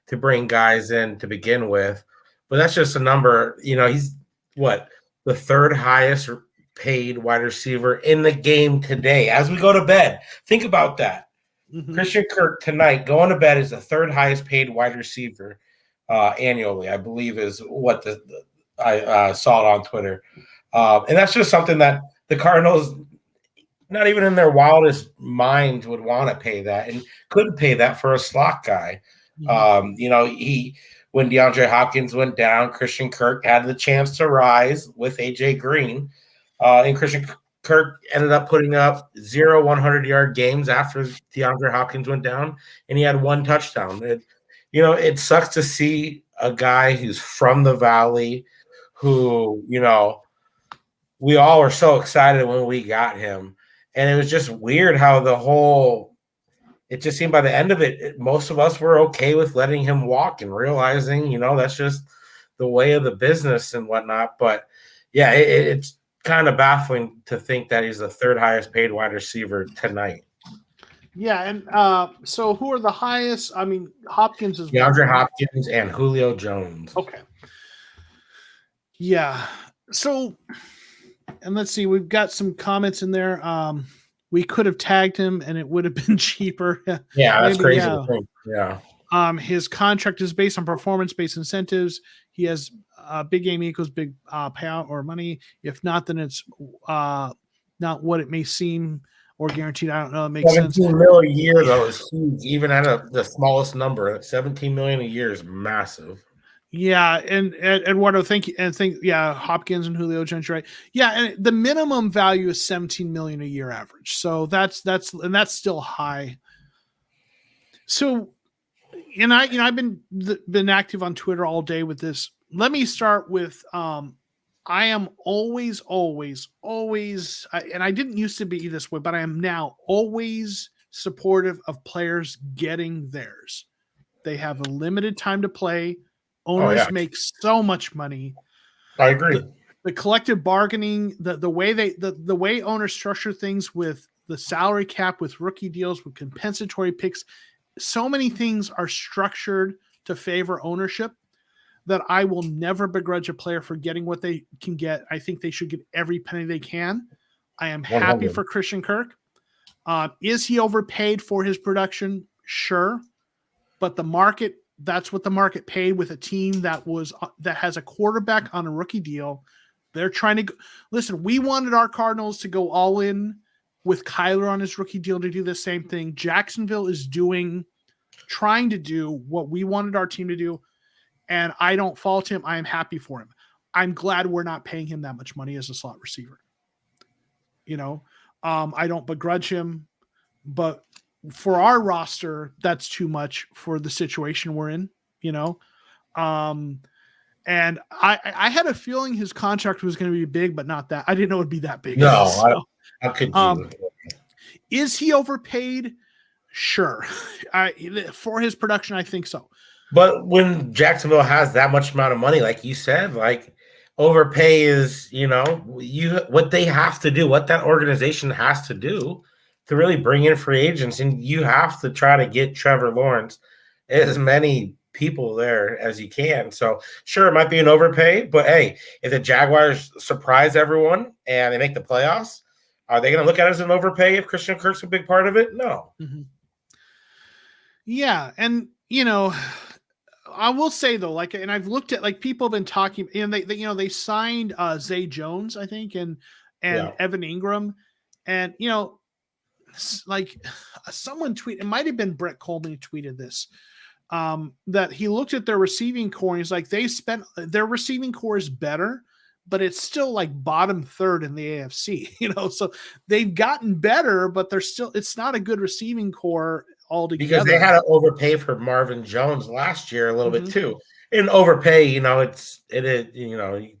to bring guys in to begin with. But that's just a number. He's the third highest paid wide receiver in the game today. As we go to bed, think about that. Mm-hmm. Christian Kirk tonight going to bed is the third highest paid wide receiver annually, I believe, is what I saw it on Twitter. And that's just something that the Cardinals, not even in their wildest minds, would want to pay that and couldn't pay that for a slot guy. Mm-hmm. When DeAndre Hopkins went down, Christian Kirk had the chance to rise with AJ Green. And Christian Kirk ended up putting up 0 100-yard games after DeAndre Hopkins went down, and he had 1 touchdown. It sucks to see a guy who's from the Valley who, we all were so excited when we got him. And it was just weird how it just seemed by the end of it, most of us were okay with letting him walk and realizing, that's just the way of the business and whatnot. But yeah, it's kind of baffling to think that he's the third highest paid wide receiver tonight. Yeah. And so who are the highest? I mean, Hopkins is DeAndre Hopkins and Julio Jones. Okay. Yeah. So, and let's see, we've got some comments in there. We could have tagged him and it would have been cheaper. Yeah, that's crazy. Yeah. His contract is based on performance-based incentives. He has big game equals big payout or money. If not, then it's not what it may seem or guaranteed. I don't know. It makes 17 sense. million a year, though, is huge. Even at the smallest number, 17 million a year is massive. Yeah, and Eduardo, thank you, and Hopkins and Julio Jones, right? Yeah, and the minimum value is 17 million a year average, so that's still high. So, and I've been active on Twitter all day with this. Let me start with I am always, and I didn't used to be this way, but I am now always supportive of players getting theirs. They have a limited time to play. Owners make so much money. I agree. The collective bargaining, the way owners structure things with the salary cap, with rookie deals, with compensatory picks, so many things are structured to favor ownership that I will never begrudge a player for getting what they can get. I think they should get every penny they can. I am 100. Happy for Christian Kirk. Is he overpaid for his production? Sure. But the market, that's what the market paid with a team that has a quarterback on a rookie deal. They're trying to listen. We wanted our Cardinals to go all in with Kyler on his rookie deal to do the same thing. Jacksonville is trying to do what we wanted our team to do, and I don't fault him. I am happy for him. I'm glad we're not paying him that much money as a slot receiver. I don't begrudge him, but for our roster, that's too much for the situation we're in, and I had a feeling his contract was going to be big, but not that. I didn't know it'd be that big. No, so, how could you? Is he overpaid? Sure. For his production, I think so. But when Jacksonville has that much amount of money, like you said, like overpay is, what they have to do, what that organization has to do to really bring in free agents, and you have to try to get Trevor Lawrence as many people there as you can. So sure, it might be an overpay, but hey, if the Jaguars surprise everyone and they make the playoffs, are they going to look at it as an overpay if Christian Kirk's a big part of it? No. Mm-hmm. Yeah, and I will say though, like, and I've looked at, like, people have been talking, and they signed Zay Jones, I think, and Yeah. Evan Ingram, and like, someone tweeted, it might have been Brett Coleman who tweeted this, that he looked at their receiving core and he's like, their receiving core is better, but it's still like bottom third in the AFC, so they've gotten better, but it's not a good receiving core altogether. Because they had to overpay for Marvin Jones last year a little bit Mhm. too. And overpay, you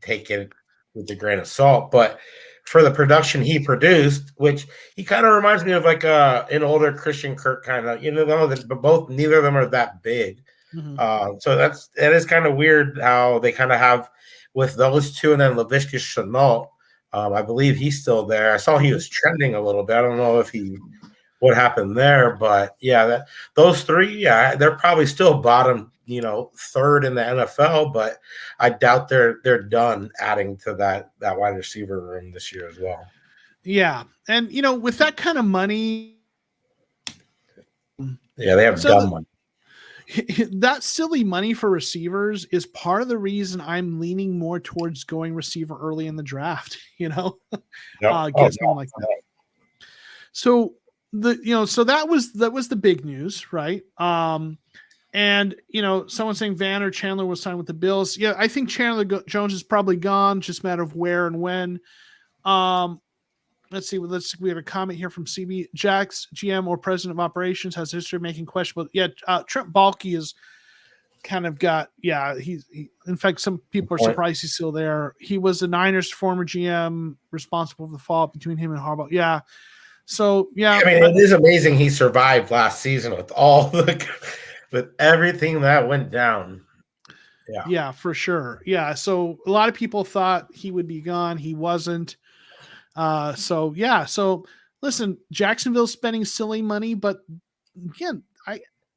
take it with a grain of salt, but for the production he produced, which he kind of reminds me of like an older Christian Kirk kind of, but neither of them are that big. Mhm. So that is kind of weird how they kind of have with those two, and then Laviska Shenault. I believe he's still there. I saw he was trending a little bit. I don't know if what happened there, but yeah, those three, yeah, they're probably still bottom, third in the NFL, but I doubt they're done adding to that wide receiver room this year as well. Yeah, and with that kind of money, yeah, they have dumb money. That silly money for receivers is part of the reason I'm leaning more towards going receiver early in the draft. Get something like that. So so that was the big news, right? And someone saying Van or Chandler was signed with the Bills. Yeah, I think Chandler Jones is probably gone. Just a matter of where and when. Let's see. We have a comment here from CB. Jack's GM or president of operations has history of making questionable. Yeah, Trent Baalke is kind of got. Yeah, in fact, some people are surprised he's still there. He was the Niners' former GM, responsible for the fallout between him and Harbaugh. Yeah. So yeah, I mean, it is amazing he survived last season with with everything that went down. Yeah, for sure. Yeah, so a lot of people thought he would be gone. He wasn't. So listen, Jacksonville's spending silly money, but again,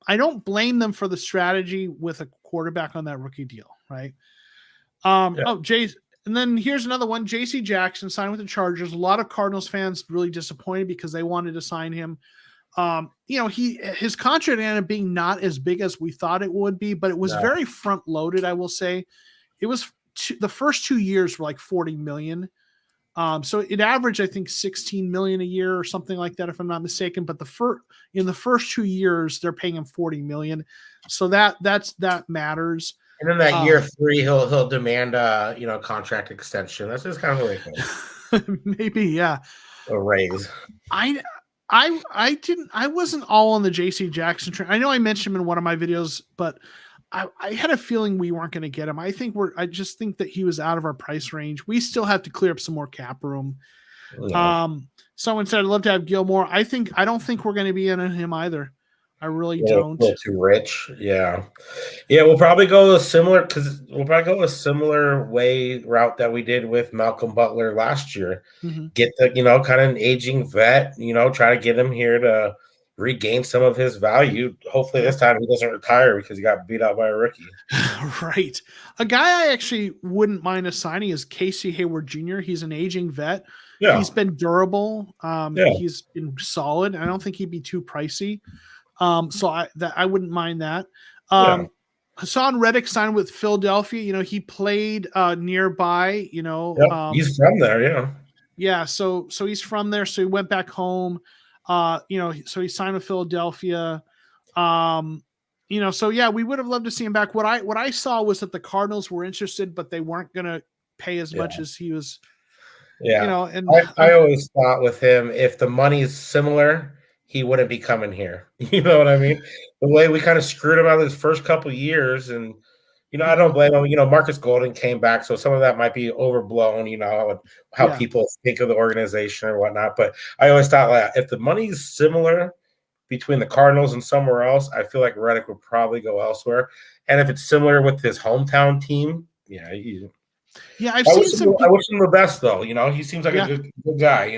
I don't blame them for the strategy with a quarterback on that rookie deal, right? And then here's another one. JC Jackson signed with the Chargers. A lot of Cardinals fans really disappointed because they wanted to sign him. His contract ended up being not as big as we thought it would be, but it was very front loaded. I will say it was the first 2 years were like 40 million. So it averaged, I think, 16 million a year or something like that, if I'm not mistaken. But in the first 2 years, they're paying him 40 million. So that matters. And then that year 3, he'll demand contract extension. That's just kind of the way it goes. Maybe, yeah. A raise. I wasn't all on the JC Jackson train. I know I mentioned him in one of my videos, but I had a feeling we weren't going to get him. I just think that he was out of our price range. We still have to clear up some more cap room. Yeah. Someone said, I'd love to have Gilmore. I don't think we're going to be in him either. I really don't. A little too rich. Yeah. We'll probably go a similar route that we did with Malcolm Butler last year. Mm-hmm. Get the, kind of an aging vet, try to get him here to regain some of his value. Hopefully this time he doesn't retire because he got beat out by a rookie. Right. A guy I actually wouldn't mind assigning is Casey Hayward Jr. He's an aging vet. Yeah. He's been durable. He's been solid. I don't think he'd be too pricey. So I wouldn't mind that. Hassan Reddick signed with Philadelphia. He played nearby. He's from there. Yeah. Yeah. So he's from there. So he went back home. So he signed with Philadelphia. So yeah, we would have loved to see him back. What I saw was that the Cardinals were interested, but they weren't going to pay as much as he was. Yeah. And I always thought with him, if the money is similar, he wouldn't be coming here. You know what I mean? The way we kind of screwed him out of his first couple of years, and I don't blame him. Marcus Golden came back, so some of that might be overblown. How people think of the organization or whatnot. But I always thought if the money's similar between the Cardinals and somewhere else, I feel like Reddick would probably go elsewhere. And if it's similar with his hometown team, I wish him the best, though. He seems like a good guy.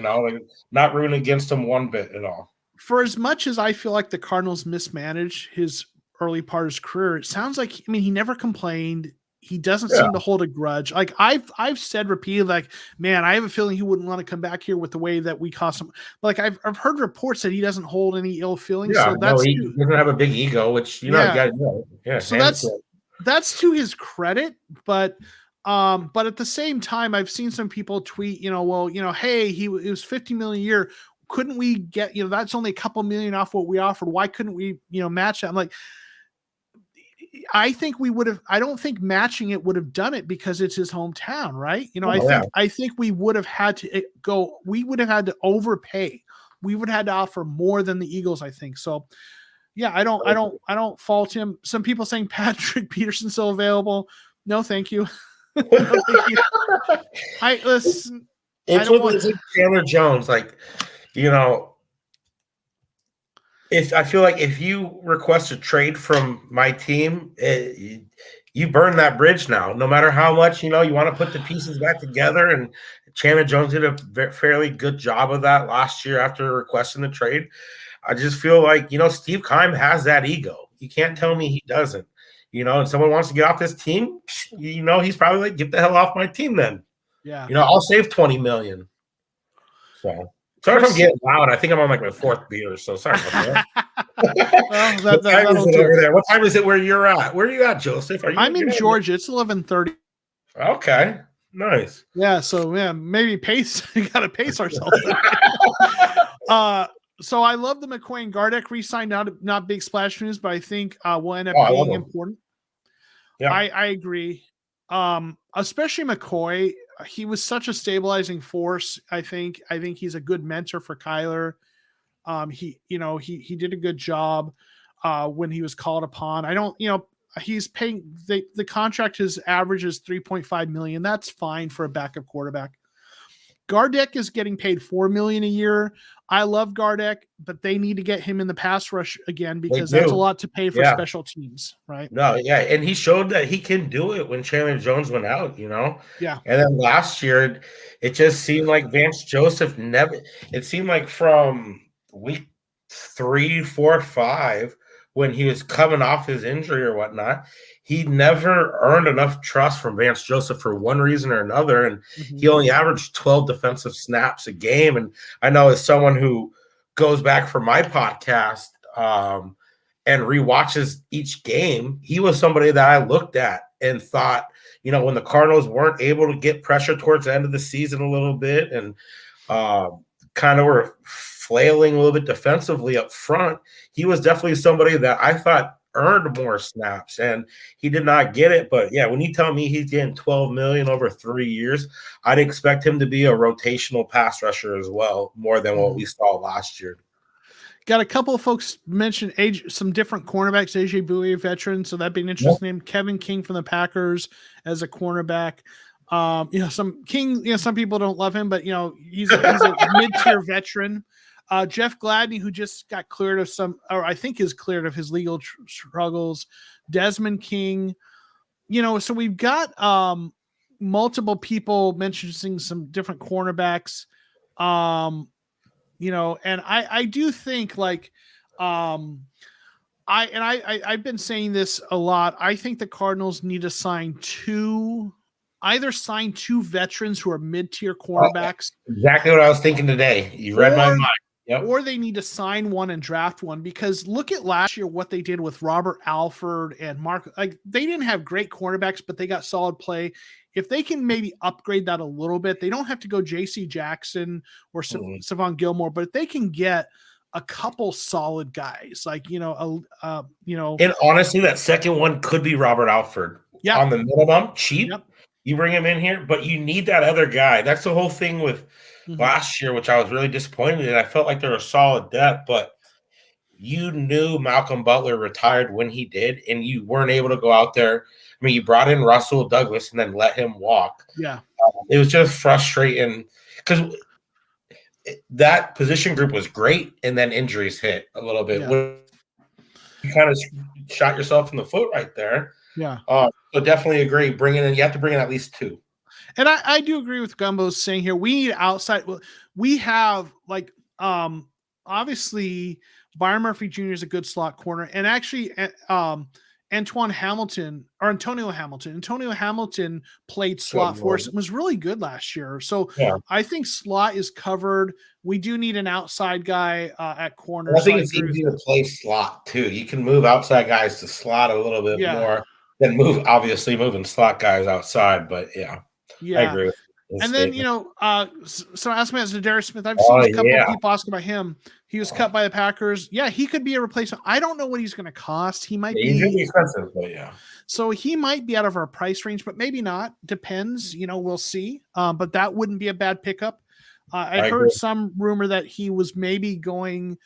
Not rooting against him one bit at all. For as much as I feel like the Cardinals mismanaged his early part of his career, it sounds like, he never complained. He doesn't seem to hold a grudge. Like I've said repeatedly, like, man, I have a feeling he wouldn't want to come back here with the way that we cost him. Like I've heard reports that he doesn't hold any ill feelings. Yeah, he doesn't have a big ego, which you got to know. Yeah. So that's to his credit, but at the same time, I've seen some people tweet, hey, it was 50 million a year. Couldn't we get, that's only a couple million off what we offered. Why couldn't we, match that? I'm like, I think we would have. I don't think matching it would have done it because it's his hometown, right? I think we would have had to go. We would have had to overpay. We would have had to offer more than the Eagles, I think. So, yeah, I don't fault him. Some people saying Patrick Peterson's still available. No, thank you. No, thank you. Listen. It's like Chandler Jones, I feel like if you request a trade from my team, you burn that bridge now. No matter how much you want to put the pieces back together, and Chandler Jones did a fairly good job of that last year after requesting the trade. I just feel like Steve Keim has that ego. You can't tell me he doesn't. And someone wants to get off this team, he's probably like, get the hell off my team then. Yeah. I'll save $20 million. So. Sorry if I'm getting loud. I think I'm on my fourth beer, so sorry about that. What time is it over there? What time is it where you're at? Where are you at, Joseph? I'm in Georgia. It's 11:30. Okay, nice. Yeah, so maybe pace. We got to pace ourselves. So I love the McCoy and Gardeck re-signed. Not big splash news, but I think will end up being important. Yeah, I agree. Especially McCoy. He was such a stabilizing force. I think he's a good mentor for Kyler. He did a good job when he was called upon. He's paying the contract. His average is $3.5 million. That's fine for a backup quarterback. Gardeck is getting paid $4 million a year. I love Gardeck, but they need to get him in the pass rush again because that's a lot to pay for special teams, right? No, yeah, and he showed that he can do it when Chandler Jones went out, Yeah. And then last year, it just seemed like Vance Joseph never. It seemed like from week 3, 4, 5, when he was coming off his injury or whatnot, he never earned enough trust from Vance Joseph for one reason or another. And he only averaged 12 defensive snaps a game. And I know as someone who goes back for my podcast and rewatches each game, he was somebody that I looked at and thought, when the Cardinals weren't able to get pressure towards the end of the season a little bit and kind of were flailing a little bit defensively up front, he was definitely somebody that I thought earned more snaps, and he did not get it. But yeah, when you tell me he's getting $12 million over 3 years, I'd expect him to be a rotational pass rusher as well, more than what we saw last year. Got a couple of folks mention some different cornerbacks. AJ Bowie, a veteran, so that'd be an interesting name. Kevin King from the Packers as a cornerback. Some people don't love him, but he's a mid-tier veteran. Jeff Gladney, who just got cleared of I think is cleared of his legal struggles. Desmond King, so we've got multiple people mentioning some different cornerbacks. And I do think I've been saying this a lot. I think the Cardinals need to sign two veterans who are mid-tier cornerbacks. Exactly what I was thinking today. You read my mind. Yep. Or they need to sign one and draft one, because look at last year what they did with Robert Alford and Mark. Like, they didn't have great cornerbacks, but they got solid play. If they can maybe upgrade that a little bit, they don't have to go J.C. Jackson or Savon Gilmore, but if they can get a couple solid guys, and honestly, that second one could be Robert Alford. Yeah, on the minimum, cheap. Yep. You bring him in here, but you need that other guy. That's the whole thing with last year, which I was really disappointed in. I felt like they were solid depth, but you knew Malcolm Butler retired when he did, and you weren't able to go out there. I mean, you brought in Russell Douglas and then let him walk. Yeah. It was just frustrating because that position group was great, and then injuries hit a little bit. Yeah. You kind of shot yourself in the foot right there. Yeah. So definitely agree. You have to bring in at least two. And I do agree with Gumbo's saying here, we need outside. We have obviously Byron Murphy Jr. is a good slot corner, and actually Antonio Hamilton played slot for us and was really good last year. So I think slot is covered. We do need an outside guy at corner. I think it's easy to play slot too. You can move outside guys to slot a little bit more. Then obviously moving slot guys outside, but yeah, I Yeah. agree with his And then, statement. so ask me as Zadarius Smith. I've seen Oh a couple yeah, people ask about him. He was cut by the Packers. Yeah, he could be a replacement. I don't know what he's going to cost. He might he's gonna be, be expensive, but yeah, so he might be out of our price range, but maybe not. Depends. We'll see. But that wouldn't be a bad pickup. I I heard agree. some rumor that he was maybe going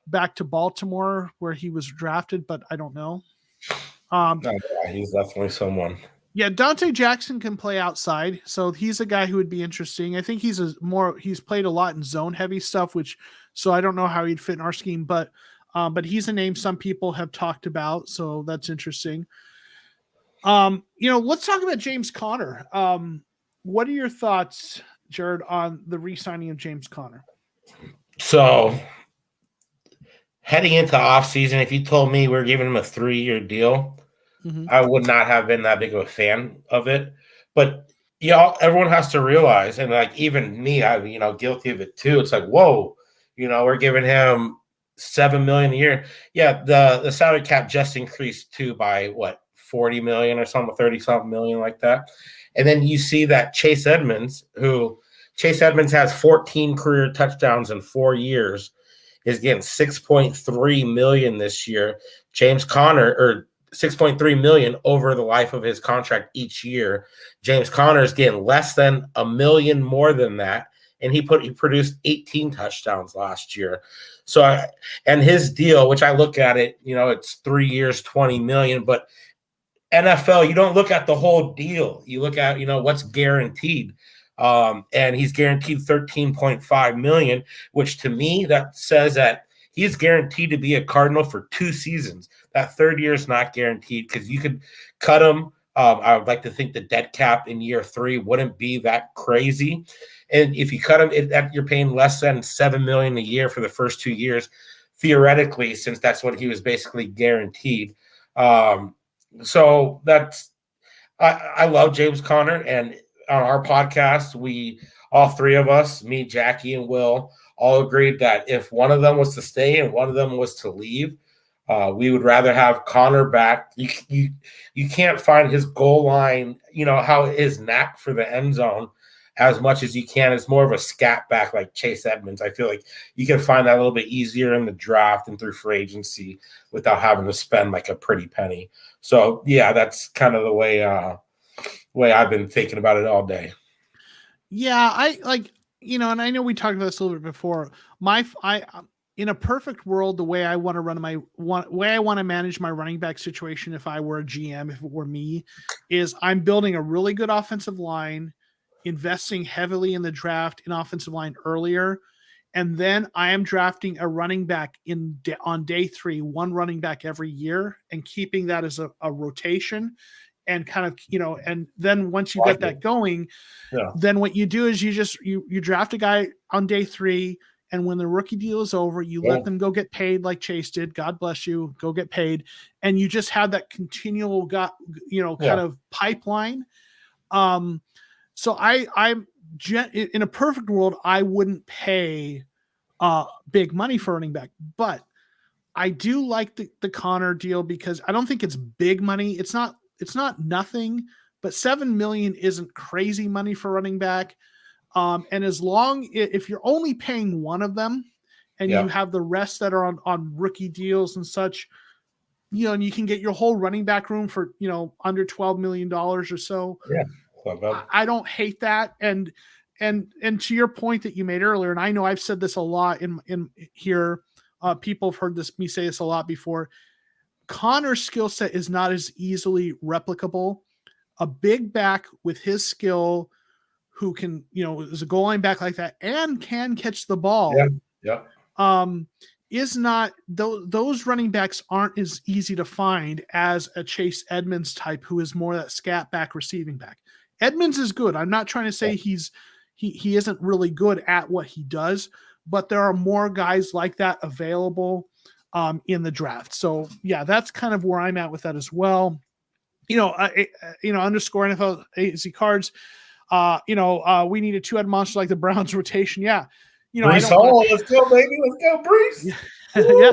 back to Baltimore where he was drafted, but I don't know. No, yeah, he's definitely someone. Yeah, Dante Jackson can play outside, so he's a guy who would be interesting. I think he's played a lot in zone heavy stuff, so I don't know how he'd fit in our scheme, but he's a name some people have talked about, so that's interesting. Let's talk about James Conner. What are your thoughts, Jared, on the re-signing of James Conner? So heading into off season, if you told me we're giving him a 3-year deal, I would not have been that big of a fan of it. But everyone has to realize, and like even me, I'm guilty of it too. It's like, whoa, we're giving him $7 million a year. Yeah, the salary cap just increased too by what, 40 million or something, 30 something million like that. And then you see that Chase Edmonds has 14 career touchdowns in 4 years, is getting 6.3 million this year. James Conner, or 6.3 million over the life of his contract each year. James Conner is getting less than $1 million more than that, and he produced 18 touchdowns last year. So, and his deal, which I look at it, it's 3 years, 20 million, but NFL, you don't look at the whole deal. You look at, what's guaranteed. And he's guaranteed 13.5 million, which to me, that says that he's guaranteed to be a Cardinal for 2 seasons. That third year is not guaranteed because you could cut him. I would like to think the dead cap in year 3 wouldn't be that crazy. And if you cut him, you're paying less than $7 million a year for the first 2 years, theoretically, since that's what he was basically guaranteed. So I love James Conner, and on our podcast, all 3 of us, me, Jackie, and Will, all agreed that if one of them was to stay and one of them was to leave, we would rather have Conner back. You can't find his goal line, how his knack for the end zone as much as you can. It's more of a scat back like Chase Edmonds. I feel like you can find that a little bit easier in the draft and through free agency without having to spend like a pretty penny. So yeah, that's kind of the way I've been thinking about it all day. Yeah, I like, and I know we talked about this a little bit before. In a perfect world, the way I want to manage my running back situation, if I were a GM, if it were me, is I'm building a really good offensive line, investing heavily in the draft in offensive line earlier, and then I am drafting a running back on day 3, one running back every year, and keeping that as a rotation, and kind of, and then once you get that going, then what you do is you draft a guy on day 3, and when the rookie deal is over, you let them go get paid like Chase did. God bless you. Go get paid. And you just have that continual kind of pipeline. So I'm in a perfect world, I wouldn't pay big money for running back, but I do like the Conner deal because I don't think it's big money. It's not nothing, but 7 million isn't crazy money for running back. And if you're only paying one of them and you have the rest that are on rookie deals and such, and you can get your whole running back room for, under $12 million or so. Yeah. I don't hate that. And to your point that you made earlier, and I know I've said this a lot in here, people have heard me say this a lot before. Connor's skill set is not as easily replicable. A big back with his skill who can, is a goal line back like that and can catch the ball. Is not those running backs aren't as easy to find as a Chase Edmonds type, who is more that scat back receiving back. Edmonds is good. I'm not trying to say he isn't really good at what he does, but there are more guys like that available in the draft. So yeah, that's kind of where I'm at with that as well. Underscore NFL AZ cards. We need a 2-head monster like the Browns rotation. Yeah. Brees Hall, let's go, baby. Let's go, Brees. Yeah.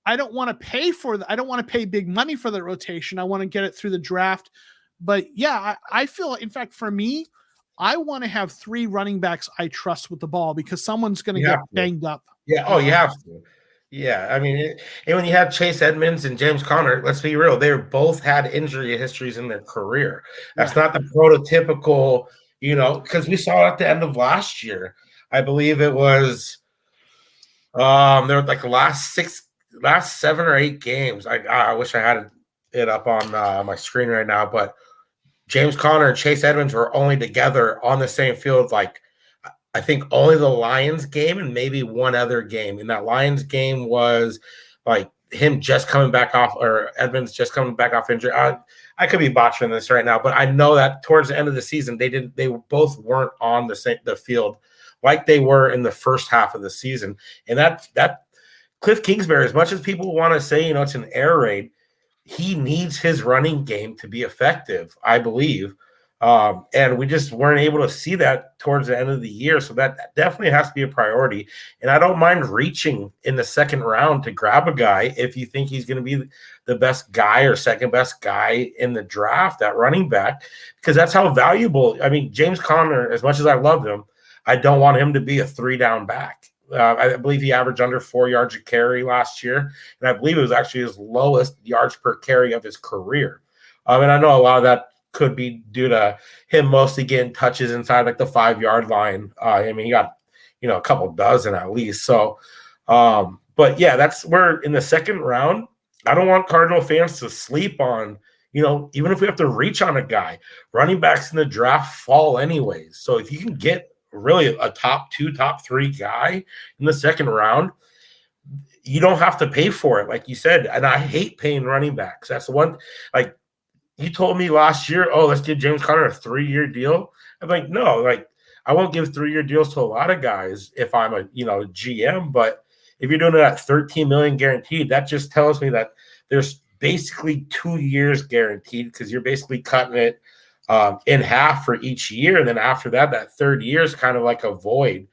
I don't want to pay for I don't want to pay big money for the rotation. I want to get it through the draft. But yeah, I feel, in fact, for me, I want to have 3 running backs I trust with the ball because someone's going to get banged up. Yeah. Oh, you have to. Yeah. I mean, and when you have Chase Edmonds and James Conner, let's be real, they both had injury histories in their career. That's not the prototypical, because we saw at the end of last year, I believe it was, there were like the last 7 or 8 games. I wish I had it up on my screen right now, but James Conner and Chase Edmonds were only together on the same field, like I think only the Lions game and maybe one other game. And that Lions game was like him just coming back off, or Edmonds just coming back off injury. I could be botching this right now, but I know that towards the end of the season, they both weren't on the field like they were in the first half of the season. And that Cliff Kingsbury, as much as people want to say, it's an air raid, he needs his running game to be effective, I believe. And we just weren't able to see that towards the end of the year. So that definitely has to be a priority. And I don't mind reaching in the second round to grab a guy if you think he's going to be the best guy or second best guy in the draft at running back, because that's how valuable. I mean, James Conner, as much as I love him, I don't want him to be a 3-down back. I believe he averaged under 4 yards a carry last year, and I believe it was actually his lowest yards per carry of his career. And I know a lot of that could be due to him mostly getting touches inside like the 5-yard line. I mean, he got a couple dozen at least. So, but yeah, that's where in the second round, I don't want Cardinal fans to sleep on. Even if we have to reach on a guy, running backs in the draft fall anyways. So if you can get really a top 2, top 3 guy in the second round, you don't have to pay for it, like you said. And I hate paying running backs. That's the one. Like you told me last year, oh, let's give James Conner a 3-year deal. I'm like, no, like I won't give 3-year deals to a lot of guys if I'm a GM. But if you're doing it at $13 million guaranteed, that just tells me that there's basically 2 years guaranteed, because you're basically cutting it in half for each year. And then after that third year is kind of like a void.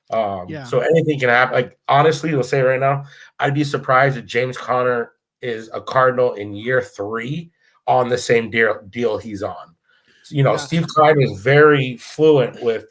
So anything can happen. Like, honestly, we'll say right now, I'd be surprised if James Conner is a Cardinal in year 3 on the same deal he's on. Steve Klein is very fluent with,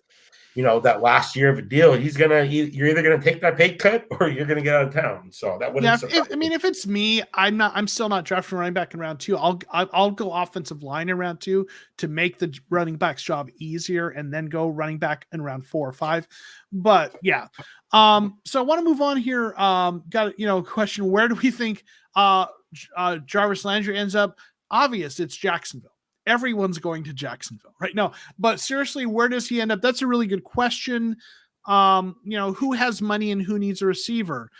that last year of a deal. You're either going to take that pay cut or you're going to get out of town. So that wouldn't surprise me. If it's me, I'm still not drafting running back in round 2. I'll go offensive line in round 2 to make the running back's job easier, and then go running back in round 4 or 5. But yeah. So I want to move on here. Got a question. Where do we think Jarvis Landry ends up? Obvious, it's Jacksonville. Everyone's going to Jacksonville right now. But seriously, where does he end up? That's a really good question. Who has money and who needs a receiver?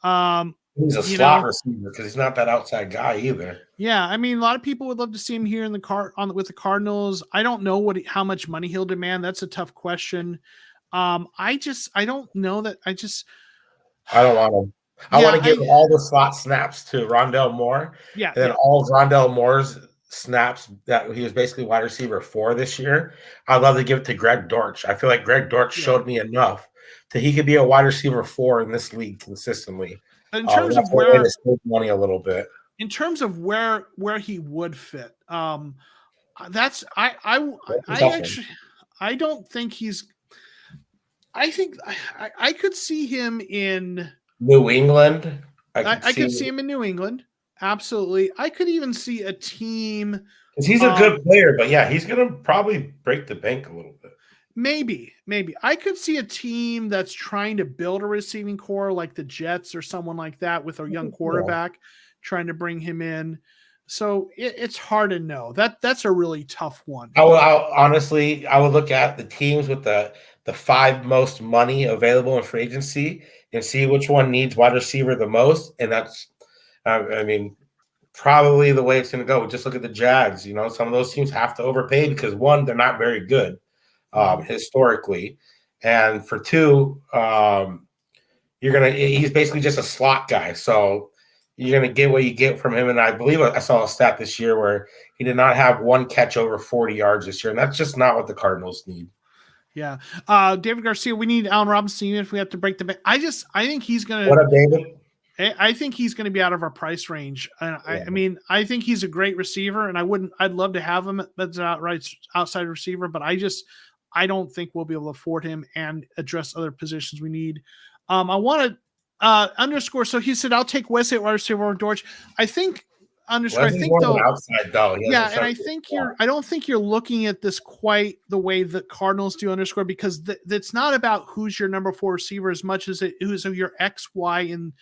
He's a slot receiver because he's not that outside guy either. Yeah, I mean, a lot of people would love to see him here in the with the Cardinals. I don't know how much money he'll demand. That's a tough question. I don't know that. I don't want him. I want to give all the slot snaps to Rondell Moore. Yeah. And then all of Rondell Moore's snaps that he was basically wide receiver 4 this year, I'd love to give it to Greg Dortch. I feel like Greg Dortch showed me enough that he could be a wide receiver 4 in this league consistently. In terms of where to save money a little bit. In terms of where he would fit, that's I don't think he's. I think I could see him in New England. I could see him in New England. Absolutely. I could even see a team. Because he's a good player, but yeah, he's going to probably break the bank a little bit. Maybe. I could see a team that's trying to build a receiving core like the Jets or someone like that with a young quarterback trying to bring him in. So it's hard to know. That's a really tough one. I would look at the teams with the 5 most money available in free agency and see which one needs wide receiver the most. And that's, probably the way it's going to go. Just look at the Jags. Some of those teams have to overpay because 1, they're not very good historically, and for 2, he's basically just a slot guy. So you're going to get what you get from him. And I believe I saw a stat this year where he did not have 1 catch over 40 yards this year, and that's just not what the Cardinals need. Yeah. David Garcia, we need Allen Robinson if we have to break the bank. I think he's going to. What up, David? I think he's going to be out of our price range. I mean, I think he's a great receiver, and I'd love to have him as an outside receiver, but I don't think we'll be able to afford him and address other positions we need. I want to underscore. So he said, I'll take Wesley at wide receiver over Dortch. I think underscore. Wesley's I think more though, of an outside though. yeah, and I don't think you're looking at this quite the way the Cardinals do underscore, because it's not about who's your number 4 receiver as much as it who's your X, Y, and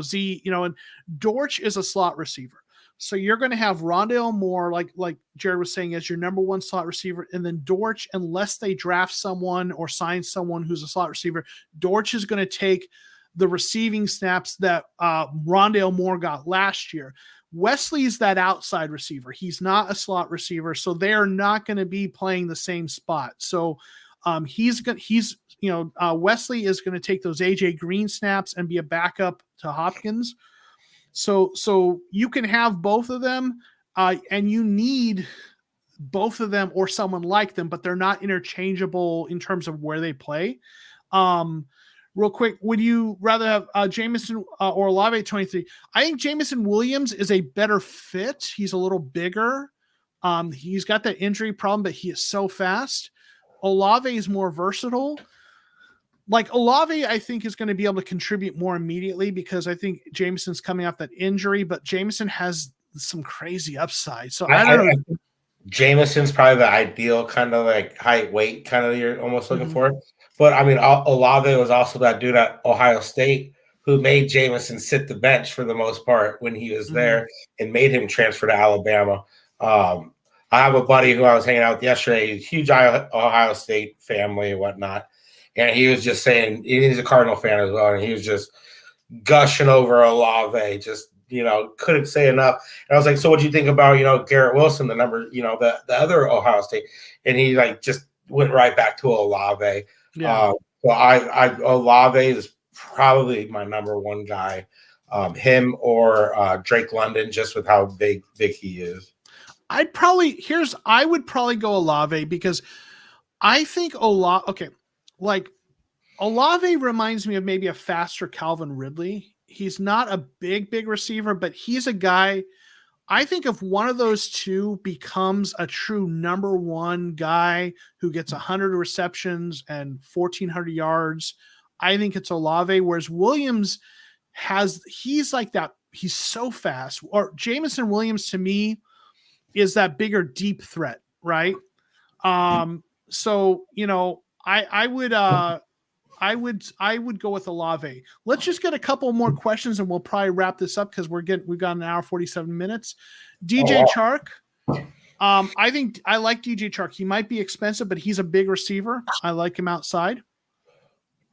Z. And Dortch is a slot receiver. So you're going to have Rondale Moore, like Jared was saying, as your number 1 slot receiver, and then Dortch, unless they draft someone or sign someone who's a slot receiver, Dortch is going to take the receiving snaps that Rondale Moore got last year. Wesley's that outside receiver. He's not a slot receiver, so they're not going to be playing the same spot. So Wesley is going to take those AJ Green snaps and be a backup to Hopkins. So you can have both of them, and you need both of them or someone like them, but they're not interchangeable in terms of where they play. Real quick, would you rather have Jamison or Olave 23? I think Jamison Williams is a better fit. He's a little bigger. He's got that injury problem, but he is so fast. Olave is more versatile. Like Olave, I think, is going to be able to contribute more immediately because I think Jamison's coming off that injury, but Jamison has some crazy upside. So I don't know. I think Jamison's probably the ideal kind of like height, weight kind of you're almost looking for. But I mean, Olave was also that dude at Ohio State who made Jamison sit the bench for the most part when he was there and made him transfer to Alabama. I have a buddy who I was hanging out with yesterday, huge Ohio State family and whatnot. And he was just saying, he's a Cardinal fan as well, and he was just gushing over Olave, just, couldn't say enough. And I was like, so what do you think about, Garrett Wilson, the number, the other Ohio State? And he just went right back to Olave. Yeah. So Olave is probably my number 1 guy. Him or Drake London, just with how big he is. I would probably go Olave because I think Olave reminds me of maybe a faster Calvin Ridley. He's not a big receiver, but he's a guy. I think if one of those two becomes a true number 1 guy who gets 100 receptions and 1,400 yards, I think it's Olave. Whereas Williams he's like that. He's so fast. Or Jamison Williams to me is that bigger deep threat, right? So I would go with Olave. Let's just get a couple more questions and we'll probably wrap this up because we've got an hour 47 minutes. DJ Chark. I think I like DJ Chark. He might be expensive, but he's a big receiver. I like him outside.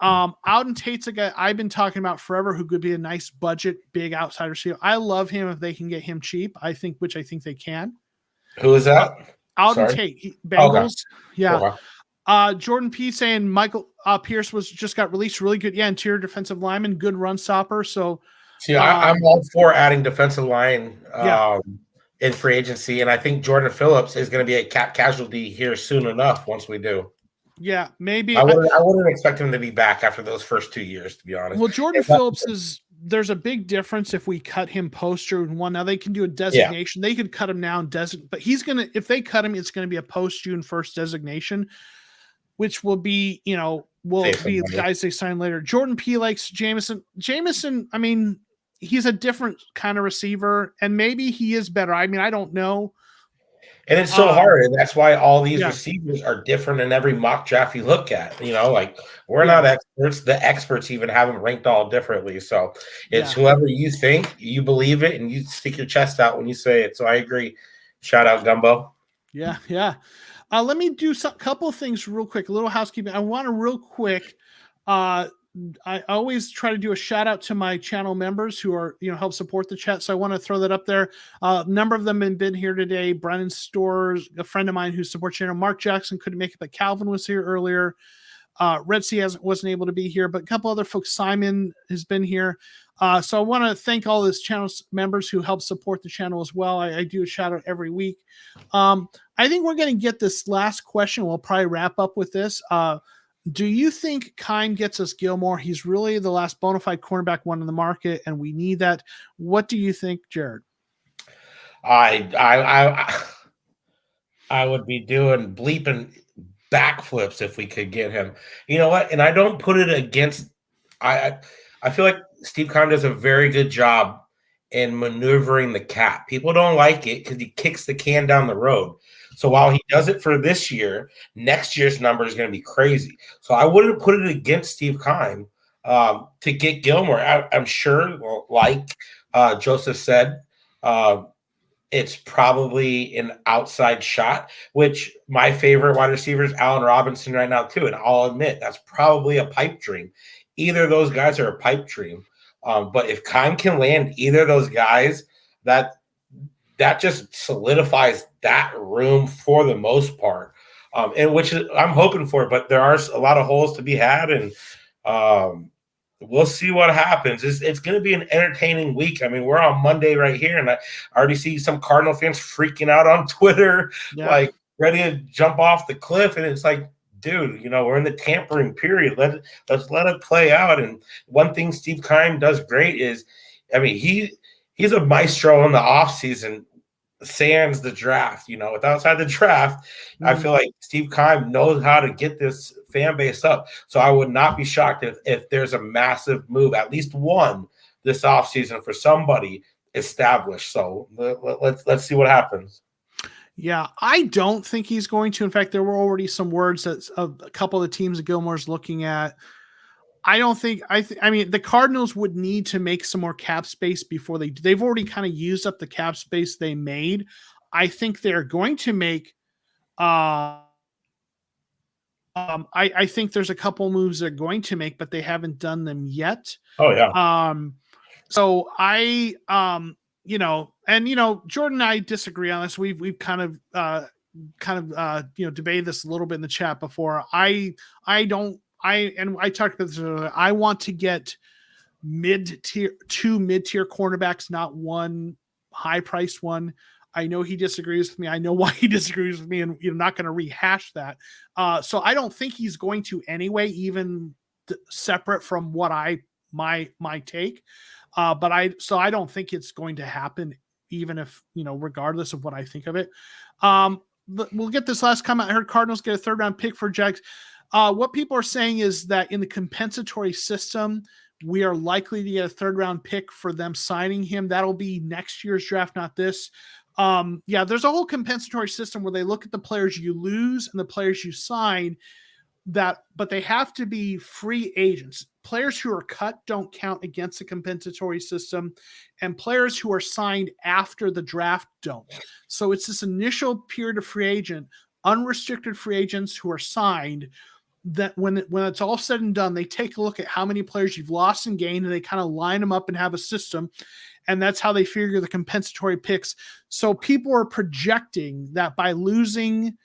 Alden Tate's a guy I've been talking about forever who could be a nice budget, big outside receiver. I love him if they can get him cheap, which I think they can. Who is that? Alden Tate, Bengals. Okay. Yeah. Okay. Jordan P saying Michael Pierce just got released. Really good. Yeah. Interior defensive lineman, good run stopper. So I'm all for adding defensive line in free agency. And I think Jordan Phillips is going to be a cap casualty here soon enough once we do. Yeah, maybe. I wouldn't expect him to be back after those first 2 years, to be honest. Well, Jordan Phillips there's a big difference if we cut him post June 1. Now they can do a designation. Yeah. They could cut him now and but if they cut him, it's going to be a post June 1st designation, which will be, be the guys they sign later. Jordan P likes Jamison. Jamison, I mean, he's a different kind of receiver, and maybe he is better. I mean, I don't know. And it's so hard, and that's why all these receivers are different in every mock draft you look at. We're not experts. The experts even have them ranked all differently. So it's whoever you think, you believe it, and you stick your chest out when you say it. So I agree. Shout out Gumbo. Yeah. Let me do a couple of things real quick. A little housekeeping. I want to real quick. I always try to do a shout out to my channel members who are, help support the chat. So I want to throw that up there. A number of them have been here today. Brennan Stores, a friend of mine who supports channel. Mark Jackson couldn't make it, but Calvin was here earlier. Red Sea wasn't able to be here, but a couple other folks. Simon has been here. So I want to thank all these channel members who help support the channel as well. I do a shout out every week. I think we're going to get this last question. We'll probably wrap up with this. Do you think Kime gets us Gilmore? He's really the last bona fide cornerback one in the market, and we need that. What do you think, Jared? I would be doing bleeping backflips if we could get him. You know what? And I don't put it against. I feel like Steve Keim does a very good job in maneuvering the cap. People don't like it because he kicks the can down the road. So while he does it for this year, next year's number is going to be crazy. So I wouldn't put it against Steve Keim to get Gilmore. I'm sure, like Joseph said, it's probably an outside shot, which my favorite wide receiver is Allen Robinson right now too. And I'll admit that's probably a pipe dream. Either of those guys are a pipe dream. But if Keim can land either of those guys, that just solidifies that room for the most part. And which I'm hoping for, but there are a lot of holes to be had. And we'll see what happens. It's going to be an entertaining week. I mean, we're on Monday right here, and I already see some Cardinal fans freaking out on Twitter, like ready to jump off the cliff. And it's like, dude, we're in the tampering period. Let's let it play out. And one thing Steve Keim does great is, I mean, he's a maestro in the offseason, sans the draft. Outside the draft, I feel like Steve Keim knows how to get this fan base up. So I would not be shocked if there's a massive move, at least one this offseason for somebody established. So let's see what happens. Yeah, I don't think he's going to. In fact, there were already some words that a couple of the teams that Gilmore's looking at. I don't think I mean the Cardinals would need to make some more cap space before they've already kind of used up the cap space they made. I think they're going to make I think there's a couple moves they're going to make, but they haven't done them yet. Oh yeah. So I Jordan and I disagree on this. We've kind of debated this a little bit in the chat before. I talked about this earlier. I want to get two mid-tier cornerbacks, not one high-priced one. I know he disagrees with me. I know why he disagrees with me, and you're not going to rehash that. So I don't think he's going to anyway, even separate from what my take. But I don't think it's going to happen, even if, regardless of what I think of it. We'll get this last comment. I heard Cardinals get a third-round pick for Jags. What people are saying is that in the compensatory system, we are likely to get a third-round pick for them signing him. That'll be next year's draft, not this. There's a whole compensatory system where they look at the players you lose and the players you sign, but they have to be free agents. Players who are cut don't count against the compensatory system, and players who are signed after the draft don't. So it's this initial period of free agent, unrestricted free agents who are signed, that when it's all said and done, they take a look at how many players you've lost and gained, and they kind of line them up and have a system. And that's how they figure the compensatory picks. So people are projecting that by losing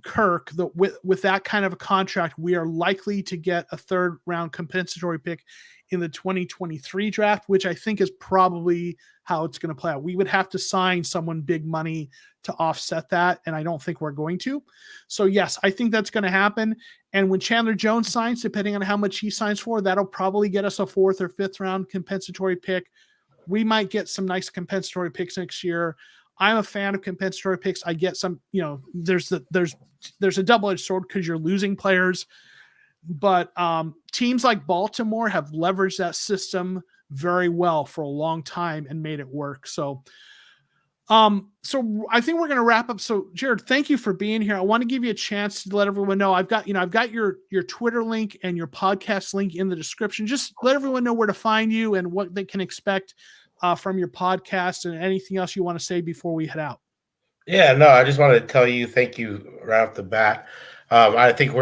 Kirk, with that kind of a contract, we are likely to get a third round compensatory pick in the 2023 draft, which I think is probably how it's going to play out. We would have to sign someone big money to offset that, and I don't think we're going to. So yes, I think that's going to happen. And when Chandler Jones signs, depending on how much he signs for, that'll probably get us a fourth or fifth round compensatory pick. We might get some nice compensatory picks next year. I'm a fan of compensatory picks. I get some, there's a double-edged sword because you're losing players, but teams like Baltimore have leveraged that system very well for a long time and made it work. So I think we're going to wrap up. So Jared, thank you for being here. I want to give you a chance to let everyone know I've got your Twitter link and your podcast link in the description. Just let everyone know where to find you and what they can expect from your podcast, and anything else you want to say before we head out. Yeah, no, I just wanted to tell you, thank you right off the bat. I think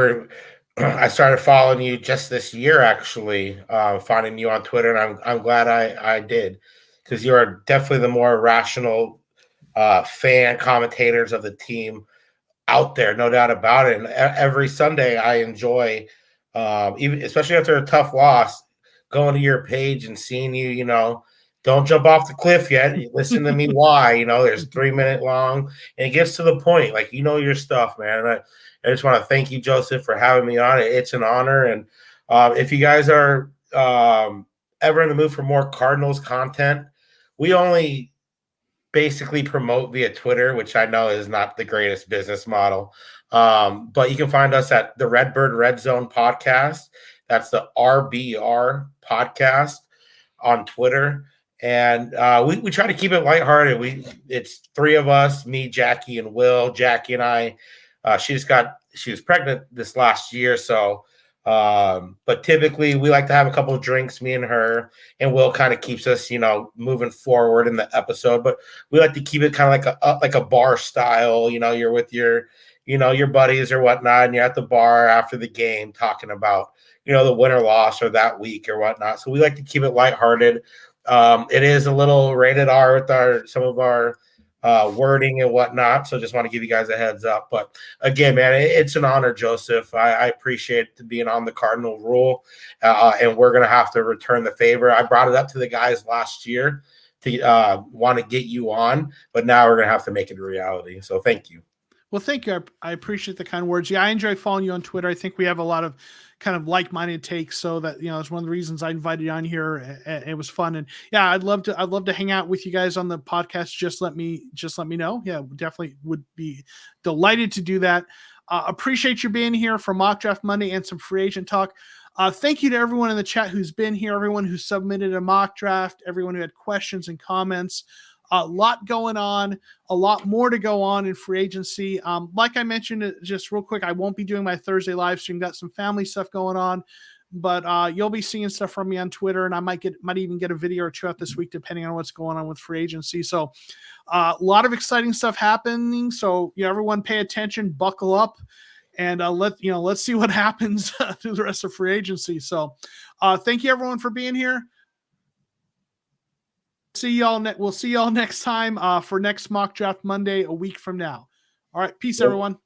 I started following you just this year, actually, finding you on Twitter, and I'm glad I did, because you are definitely the more rational fan commentators of the team out there, no doubt about it. And every Sunday I enjoy, even especially after a tough loss, going to your page and seeing you, don't jump off the cliff yet. Listen to me why. You know, there's 3-minute long, and it gets to the point. Like, you know your stuff, man. And I just want to thank you, Joseph, for having me on. It's an honor. And if you guys are ever in the mood for more Cardinals content, we only basically promote via Twitter, which I know is not the greatest business model. But you can find us at the Redbird Red Zone podcast. That's the RBR podcast on Twitter. And we try to keep it lighthearted. It's 3 of us, me, Jackie, and Will. Jackie and I, she was pregnant this last year. So, but typically we like to have a couple of drinks, me and her, and Will kind of keeps us, you know, moving forward in the episode. But we like to keep it kind of like a bar style. You know, you're with your buddies or whatnot, and you're at the bar after the game talking about, you know, the win or loss or that week or whatnot. So we like to keep it lighthearted. It is a little rated R with some of our wording and whatnot. So just want to give you guys a heads up. But again, man, it's an honor, Joseph. I appreciate being on the Cardinal Rule, and we're going to have to return the favor. I brought it up to the guys last year to want to get you on, but now we're going to have to make it a reality. So thank you. Well, thank you. I appreciate the kind words. Yeah, I enjoy following you on Twitter. I think we have a lot of kind of like-minded takes, so that, you know, it's one of the reasons I invited you on here. It was fun, and yeah, I'd love to hang out with you guys on the podcast. Just let me know. Yeah, definitely would be delighted to do that. Appreciate you being here for Mock Draft Monday and some free agent talk. Thank you to everyone in the chat who's been here, everyone who submitted a mock draft, everyone who had questions and comments. A lot going on, a lot more to go on in free agency. Like I mentioned, just real quick, I won't be doing my Thursday live stream. Got some family stuff going on, but you'll be seeing stuff from me on Twitter, and I might even get a video or 2 out this week, depending on what's going on with free agency. So a lot of exciting stuff happening. So, you know, everyone pay attention, buckle up, and let's see what happens through the rest of free agency. So thank you everyone for being here. We'll see y'all next time for next Mock Draft Monday, a week from now. All right. Peace, everyone.